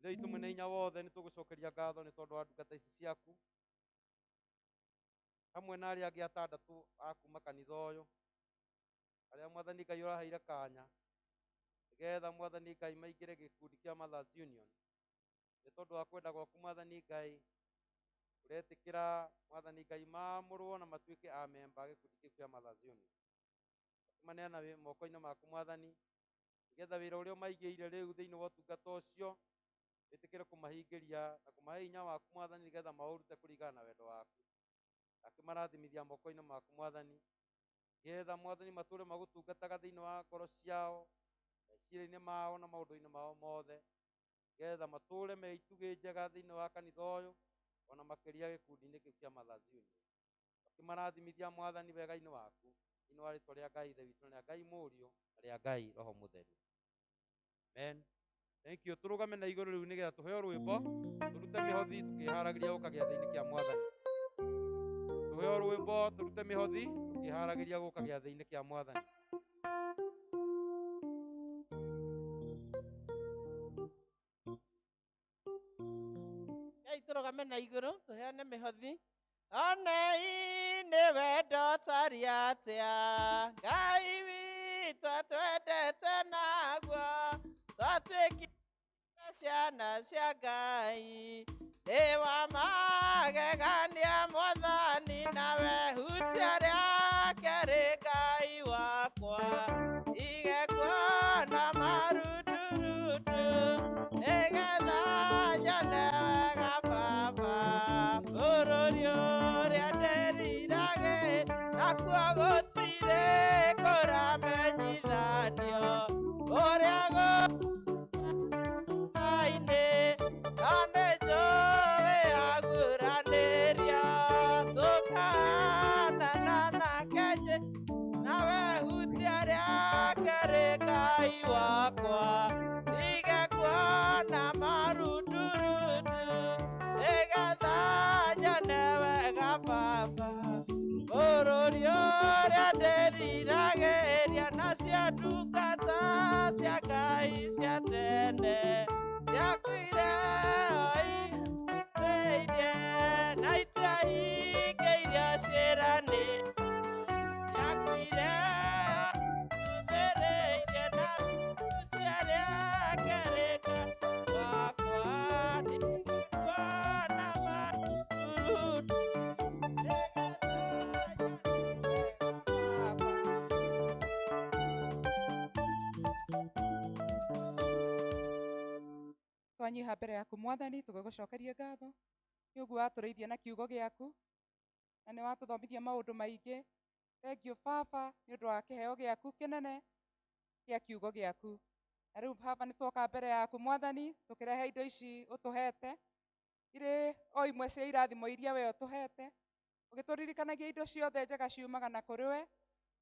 [SPEAKER 2] Ithu mwene inya wothe ni tugucokeria ngatho ni tondu wa ndungata ici ciaku hamwe na aria angi atandatu akuma kanitha uyu aria Mwathani Ngai uraheire kanya nigetha Mwathani Ngai maingire gikundi kia Mothers Union ni tondu wa kwenda gwaku Mwathani Ngai uretikira Mwathani Ngai maamurwo na matuike a member gikundi kiu kia Mothers Union maneana moko-ini maku Mwathani nigetha wira uria maigiire riu thiini wa utungata ucio itikire kumahingiria na kumahe hinya waku Mwathani nigetha maurute kuringana na wendo waku akimarathimithia moko-ini maku Mwathani nigetha Mwathani mature magutungataga thiini wa ngoro ciao meciria-ini mao na maundu-ini mao mothe nigetha mature meitugi njega thiini wa kanitha uyu ona makiria gikundi-ini kiu kia Mothers Union akimarathimithia Mwathani wega-ini waku thiini wa ritwa ria Ngai the witu na Ngai Murio na ria Ngai Roho Mutheru. Amen. Thank you. Turugame na iguru riu nigetha tuheo rwimbo turute mihothi tukiharagiria guka giathi-ini kia Mwathani. Tuheo rwimbo turute mihothi tukiharagiria guka giathi-ini kia Mwathani.
[SPEAKER 1] Ngai turugame na iguru tuheane mihothi onei ni wendo taria atia Ngai witu twendete naguo twatuĩkire ciana cia Ngai thĩ wa magegania Mwathani nawe hutia rĩake rĩ Ngai wakwa igekuona marundurudu nĩgetha nyone wega Baba bũrũri ũrĩa ndĩriragĩ nakuo gũtirĩ kũramenyithanio ũrĩa wakwa igekuona marundurudu nĩgetha nyone wega Baba bũrũri ũrĩa
[SPEAKER 3] twanyiha mbere yaku mwathani tũgĩgũcokeria ngatho nĩ ũguo watũrĩithia na kiugo gĩaku na nĩ watũthomithia maũndũ maingĩ. Thengiũ baba nĩ ũndũ wa kĩheo gĩaku kĩnene gĩa kiugo gĩaku. Na rĩu baba nĩ twoka mbere yaku mwathani tũkĩrehe indo ici ũtũhete irĩ o imwe cia irathimo iria we ũtũhete, ũgĩtũririkanagia indo ciothe njega ciumaga na kũrĩ we,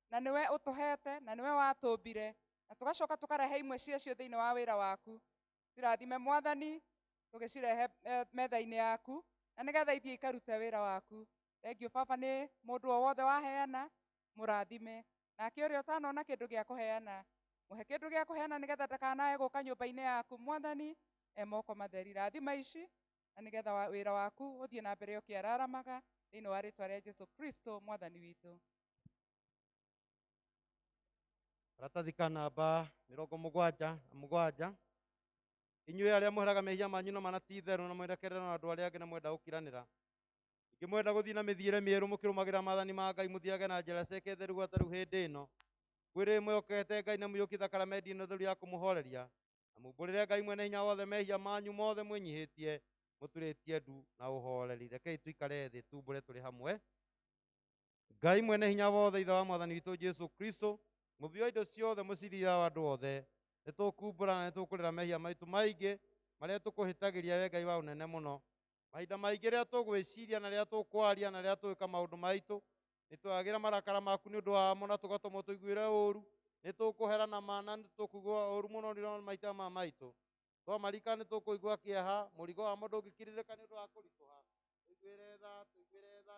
[SPEAKER 3] na nĩwe ũtũhete na nĩwe watũmbire, na tũgacoka tũkarehe imwe ciacio thĩinĩ wa wĩra waku. Cirathime mwathani tũgĩcirehe metha-inĩ yaku na nĩgetha ithiĩ ikarute wĩra waku. Thengiũ baba nĩ mũndũ o wothe waheana, mũrathime. Nake ũrĩa ũtanona kĩndũ gĩa kũheana, mũhe kĩndũ gĩa kũheana nĩgetha ndakanae gũka nyũmba-inĩ yaku mwathani moko matheri. Rathima ici na nĩgetha wĩra waku ũthiĩ na mbere ũkĩararamaga thĩinĩ wa rĩtwa rĩa Jesũ Kristo mwathani witũ.
[SPEAKER 2] Karatathi ka namba 77 inyuĩ arĩa mwĩraga mehia manyu no manati itherũ na mwerekerera na andũ arĩa angĩ na mwenda gũkiranĩra, ingĩ mwenda gũthiĩ na mĩthiĩre mĩerũ mũkĩrũmagĩrĩra maathani ma Ngai mũthiage na njĩra ciake theru gwata rĩu hĩndĩ ĩno kwĩrĩ mwĩhokete Ngai na mũiyũkie thakramenti ĩno theru ya kũmũhoreria na mumbũrĩre Ngai mwene hinya wothe mehia manyu mothe mwĩnyihĩtie mũturĩtie ndu na ũhoreri. Rekei tuikare thĩ tumbũre tũrĩ hamwe. Ngai mwene hinya wothe ithe wa mwathani witũ Jesũ Kristo mũmbi wa indo ciothe mũcirira wa andũ othe, nĩ tũkumbũra na nĩ tũkũrĩra mehia maitũ maingĩ marĩa tũkũhĩtagĩria we Ngai wa ũnene mũno. Mahinda maingĩ rĩrĩa tũgwĩciria na rĩrĩa tũkwaria na rĩrĩa tũgwĩka maũndũ maitũ nĩ twagĩra marakara maku nĩ ũndũ wamo na tũgatũmwo tũiguĩre ũũru, nĩ tũkũherana mana, nĩ tũkũigua ũũru mũno rĩrĩa maita maitũ. Twamarika nĩ tũkũigua kĩeha, mũrigo wamo ndũngĩkirĩrĩka nĩ ũndũ wa kũritũha. Tũiguĩre tha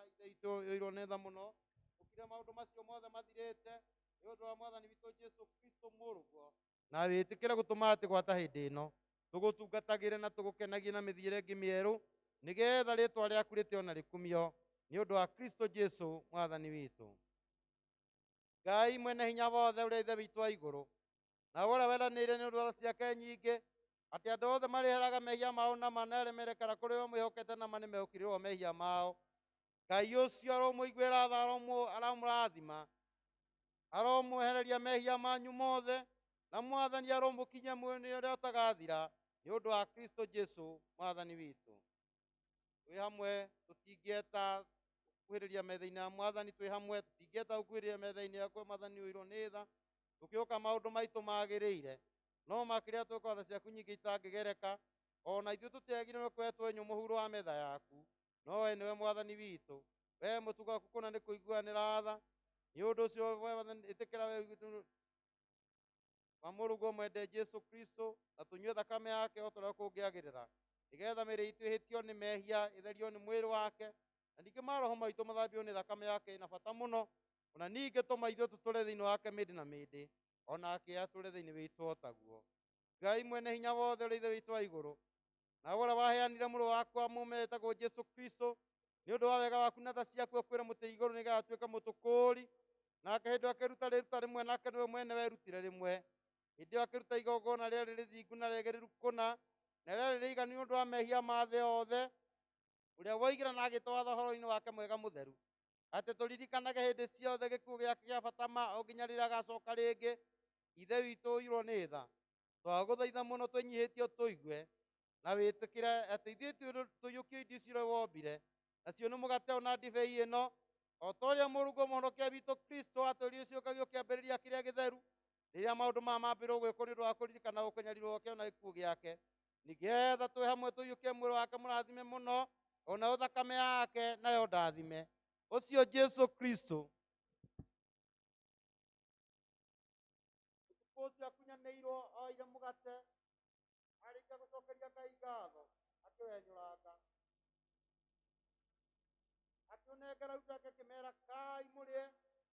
[SPEAKER 2] ithe itũ yoirwo nĩ tha mũno, ũkire maũndũ macio mothe mathirĩte nĩ ũndũ wa mwathani witũ Jesũ Kristo mũrũguo, na wĩtĩkĩre gũtũma atĩ gwata hĩndĩ ĩno tũgũtungatagĩre na tũgũkenagie na mĩthiĩre ĩngĩ mĩerũ, nĩgetha rĩtwa rĩaku rĩtĩo na rĩkumio nĩ ũndũ wa Kristo Jesũ mwathani witũ. Ngai mwene hinya wothe ũrĩa ithe witũ wa igũrũ, na ũrĩa weranĩire nĩ ũndũ wa ciake nyingĩ atĩ andũ othe marĩheraga mehia mao na maneremerekera kũrĩ we mwĩhokete na manĩ mehũkĩrĩrwo mehia mao. Ngai ũcio aromũiguĩra tha, aramũrathima, aromwehereria mehia manyu mothe, na mwathani aromũkinyia muoyo ũrĩa ũtagathira nĩ ũndũ wa Kristo Jesũ mwathani witũ. Twĩ hamwe tũtingĩeta gũkuhĩrĩria metha-inĩ ya mwathani, twĩ hamwe tũtingĩeta gũkuhĩrĩria metha-inĩ yakwa mwathani ũirwo nĩ tha, tũkĩũka maũndũ maitũ magĩrĩire, no makĩrĩa twĩka tha ciaku nyingĩ itangĩgereka, ona ithuĩ tũtiagĩrĩirwo kũhetwo nyũ mũhuro wa metha yaku, no we nĩwe mwathani witũ, we mũtugaku kũna nĩ kũiguanĩra tha. Nĩ ũndũ ũcio ĩtĩkĩra we wa mũrũguo mwende Jesũ Kristo na tũnyue thakame yake o torĩa kũngĩagĩrĩra, nĩgetha mĩĩrĩ itũ ĩhĩtio nĩ mehia ĩtherio nĩ mwĩrĩ wake, na ningĩ maroho maitũ mathambio nĩ thakame yake ĩna bata mũno, ona ningĩ tũma ithuĩ tũtũre thĩinĩ wake mĩndĩ na mĩndĩ, onake atũre thĩinĩ witũ o taguo. Ngai mwene hinya wothe ũrĩ ithe witũ wa igũrũ, na ũrĩa waheanire mũrũ waku wa mũmwe etagwo Jesũ Kristo nĩ ũndũ wa wega waku na tha ciaku ũkwĩre mũtĩ igũrũ nĩgetha atuĩke mũtũkũri, nake hĩndĩ ĩyo akĩruta rĩruta rĩmwe nake nĩwe mwene werutire rĩmwe. Hĩndĩ ĩyo akĩruta igongona rĩrĩa rĩrĩ thingu na rĩagĩrĩru kũna na rĩrĩa rĩrĩ iganu nĩ ũndũ wa mehia ma thĩ yothe, ũrĩa woigĩra na agĩtwatha ũhoro-inĩ wake mwega mũtheru, atĩ tũririkanage hĩndĩ ciothe gĩkuũ gĩake gĩa bata ma o nginya rĩrĩa agacoka rĩngĩ. Ithe witũ ũirwo nĩ tha, twagũthaitha mũno twĩnyihĩtie ũtũigue na wĩtĩkĩre atĩ ithuĩ tũiyũkio indo ici ũrĩa wombire, nacio nĩ mũgate o na ndibei ĩno, o ta ũrĩa mũrũguo mũhonokia witũ Kristo atwĩrire ciũkagio kĩambĩrĩria kĩrĩa gĩtheru, rĩrĩa maũndũ maya mambĩrĩrwo gwĩkwo nĩ ũndũ wa kũririkana gũkũnyarirwo gwake na gĩkuũ gĩake, nĩgetha twĩ hamwe tũiyũkie mwĩrĩ wake mũrathime mũno, ona thakame yake nayo ndathime. Ũcio Jesũ Kristo ũtukũ ũcio akunyanĩirwo oire mũgate, arĩkia gũcokeria Ngai ngatho akĩwenyũranga, akĩũnengera arutwo ake akĩmera, kai mũrĩe,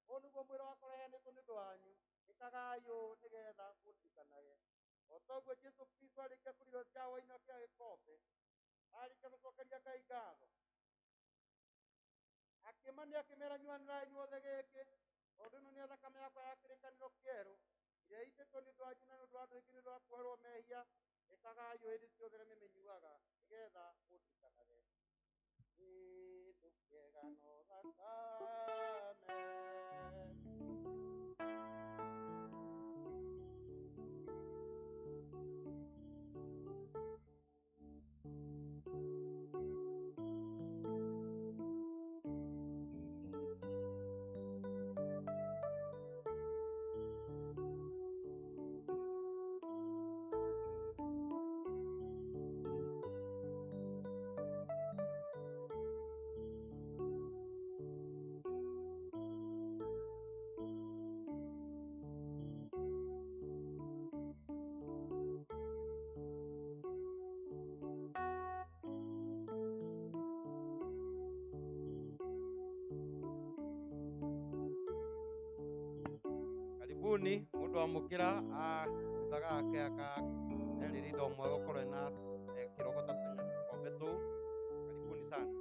[SPEAKER 2] ũyũ nĩguo mwĩrĩ wakwa ũreheanĩtwo nĩ ũndũ wanyu, ĩkagai ũũ nĩgetha mũndikanage. O ta ũguo Jesũ Kristo arĩkia kũrĩrwo njawa-inĩ akĩoya gĩkombe, arĩkia gũcokeria Ngai ngatho, akĩmania akĩmera, nyuanĩrai inyuothe gĩkĩ, tondũ ĩno nĩyo thakame yakwa ya kĩrĩkanĩro kĩerũ, ĩrĩa ĩitĩtwo nĩ ũndũ wanyu na nĩ ũndũ wa andũ aingĩ nĩ ũndũ wa kuoherwo mehia. Ĩkagai ũũ hĩndĩ ciothe na mĩmĩnyuaga, nĩgetha mũndikanage. Kĩndũ kĩega no thakame. karibuni mundu amukira akutaga ake aka eriri ndomwe gukorwo na kirogota tukombe tu. Karibuni sana.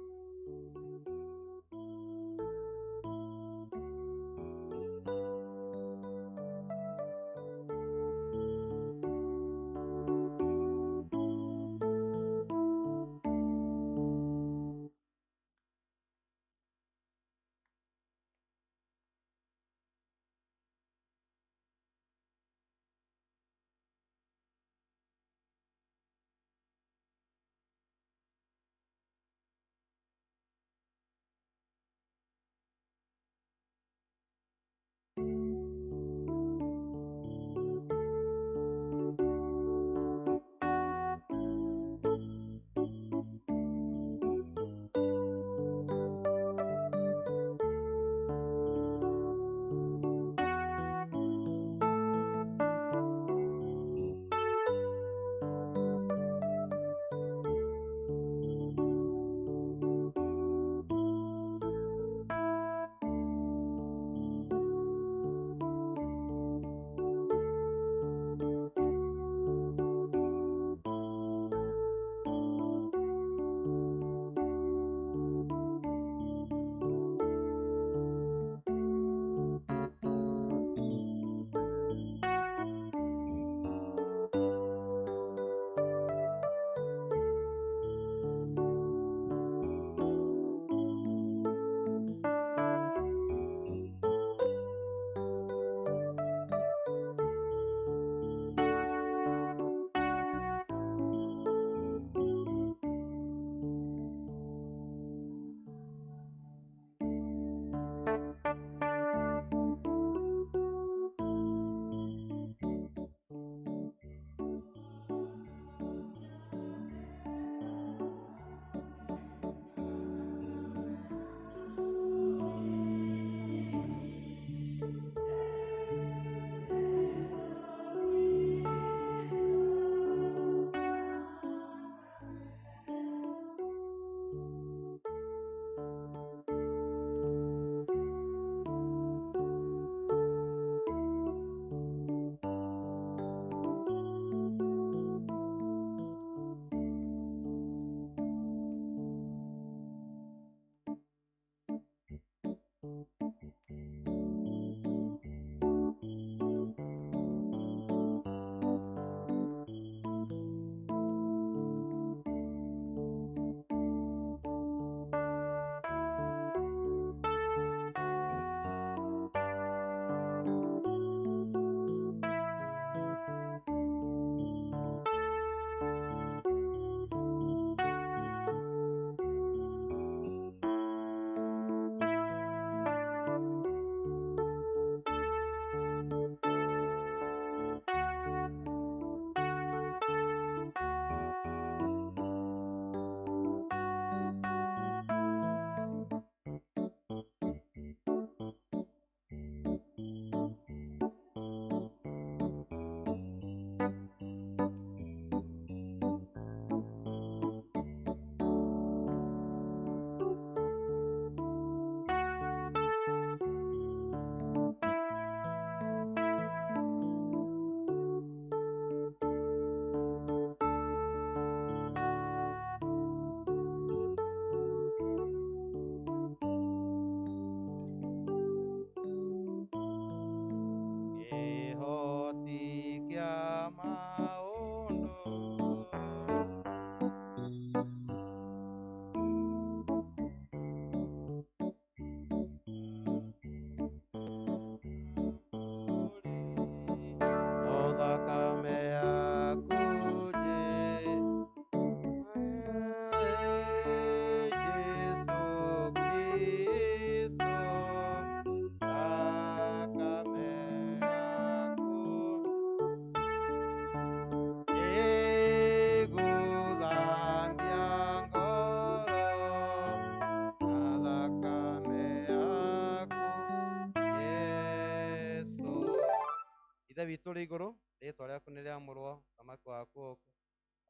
[SPEAKER 2] Ithe witũ ũrĩ igũrũ, rĩĩtwa rĩaku nĩ rĩamũrwo, thamaki waku ũũke,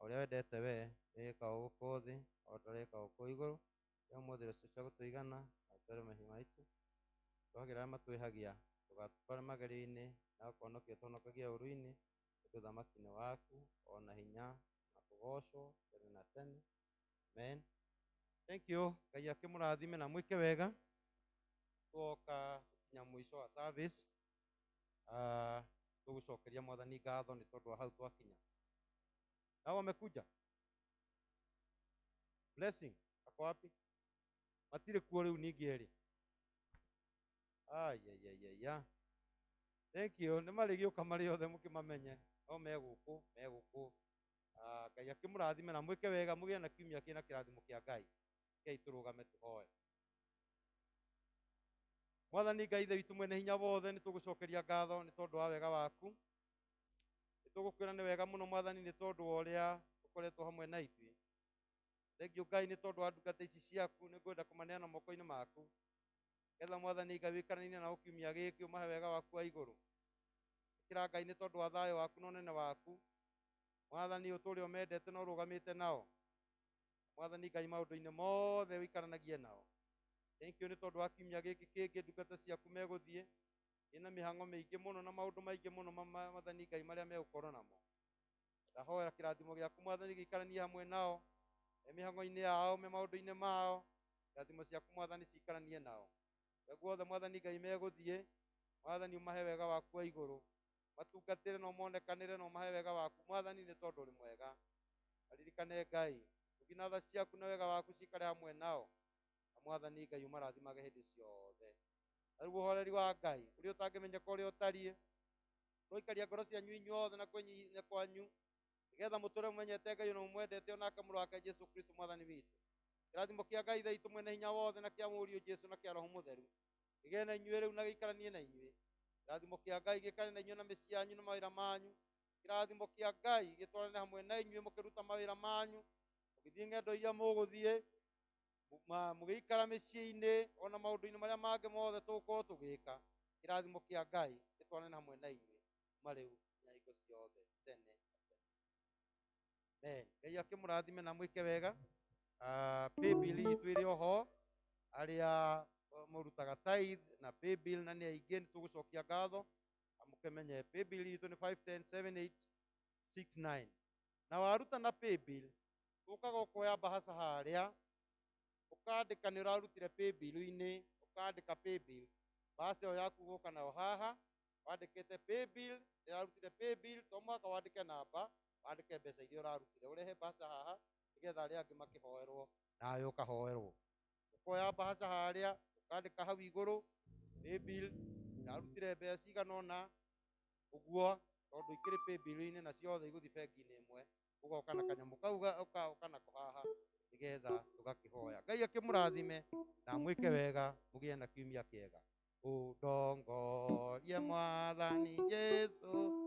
[SPEAKER 2] o ũrĩa wendete we, wĩĩka gũkũ thĩ, o ta ũrĩa wĩka gũkũ igũrũ, rĩa ũmũthĩ rũciũ cia gũtũigana, na tũhe mahiũ maitũ, twagĩra arĩa matwĩhagia tugatware magerio-inĩ na ũkũhonokia ũtũhonokagia ũru-inĩ nĩ ũthamaki-inĩ waku ona hinya na kũgocwo tene na tene. Amen. Thank you. Ngai akĩmũrathime na mwĩke wega. Tuoka gũkinya mũico wa service. Tũgũcokeria Mwathani ngatho nĩ tondũ wa hau twakinya. Nao wamekuja. Blessing ako wapi? Matirĩ kuo rĩu ningĩ erĩ. Ayayayaya. Thank you. Nĩ marĩgĩũka marĩ othe mũkĩmamenye. No megũkũ. Ngai akĩmũrathime na mwĩke wega mũgĩe na kiumia kĩna kĩrathimo kĩa Ngai. Kei tũrũgame tũhoe. Mwathani Ngai ithe witũ mwene hinya wothe nĩ tũgũcokeria ngatho nĩ tondũ wa wega waku. Nĩ tũgũkwĩra nĩ wega mũno Mwathani nĩ tondũ wa ũrĩa ũkoretwo hamwe na ithuĩ. Thengiũ Ngai nĩ tondũ wa ndungata ici ciaku nĩ ngwenda kũmaneana moko-inĩ maku. Getha Mwathani Ngai wĩikaranie nao kiumia gĩkĩ ũmahe wega waku wa igũrũ. Ĩkĩra Ngai nĩ tondũ wa thayũ waku na ũnene waku. Mwathani ũtũũre ũmendete na ũrũgamĩte nao. Mwathani Ngai maũndũ-inĩ mothe wĩikaranagie nao. Thank you nĩ tondũ wa kiumia gĩkĩ kĩngĩ ndungata ciaku megũthiĩ. Ĩna mĩhang'o mĩingĩ mũno na maũndũ maingĩ mũno Mwathani Ngai marĩa megũkorwo namo. Ndahoera kĩrathimo gĩaku Mwathani gĩikaranie hamwe nao. Mĩhang'o-inĩ yao, maũndũ-inĩ mao. Kĩrathimo ciaku Mwathani ciikaranie nao. Guothe Mwathani Ngai megũthiĩ. Mwathani ũmahe wega waku wa igũrũ. Matungatĩre na ũmonekanĩre na ũmahe wega waku Mwathani nĩ tondũ ũrĩ mwega. Aririkane Ngai. Ũginatha ciaku na wega waku cikare hamwe nao. Na Mwathani Ngai ũmarathimage hĩndĩ ciothe. Na rĩu ũhoreri wa Ngai ũrĩa ũtangĩmenyeka ũrĩa ũtariĩ. Tũikaria ngoro cianyu inyuothe na kwĩnyiihia kwanyu. Nĩgetha mũtũũre mũmenyete Ngai na mũmwendete o nake mũrũ wake Jesũ Kristo Mwathani witũ. Kĩrathimo kĩa Ngai ithe witũ mwene hinya wothe na kĩa mũriũ Jesũ na kĩa Roho Mũtheru gĩgĩe na inyuĩ rĩu na gĩikaranie na inyuĩ. Kĩrathimo kĩa Ngai gĩikare na inyuĩ na mĩciĩ yanyu na mawĩra manyu. Kĩrathimo kĩa Ngai gĩtwarane hamwe na inyuĩ mũkĩruta mawĩra manyu. Mũgĩthiĩ ng'endo iria mũgũthiĩ. Mũgĩikara mĩciĩ-inĩ ona maũndũ-inĩ marĩa mangĩ mothe tũgũkorwo tũgĩka. Kĩrathimo kĩa Ngai gĩtwarane hamwe na inyuĩ kuma rĩu nginya hingo ciothe tene na tene. Amen. Ngai akĩmũrathime na mwĩke wega. Paybill itũ ĩrĩ oho arĩa mũrutaga tithe na paybill na nĩ aingĩ nĩ tũgũcokia ngatho. Mũkĩmenye paybill itũ nĩ 5107869. Na waruta na paybill ũkaga ũkoya mbahaca harĩa ũkandĩka nĩ ũrarutire paybill-inĩ, ũkandĩka paybill. Mbahaca ĩyo yaku ũgoka nayo haha wandĩkĩte paybill, ndĩrarutire paybill, to mũhaka wandĩke namba, wandĩke mbeca iria ũrarutire. Ũrehe mbahaca haha nĩgetha arĩa angĩ makĩhoerwo nawe ũkahoerwo. Ũkoya mbahaca harĩa ũkandĩka hau igũrũ paybill, ndarutire mbeca cigana ũna ũguo, tondũ ikĩrĩ paybill-inĩ na ciothe igũthiĩ bengi-inĩ ĩmwe. Ũgoka na kanyamũ kau ũgoka nako haha nĩgetha tũgakĩhoya. Ngai akĩmũrathime na mwĩke wega mũgĩe na kiumia kĩega. Ũndongorie Mwathani Jesũ.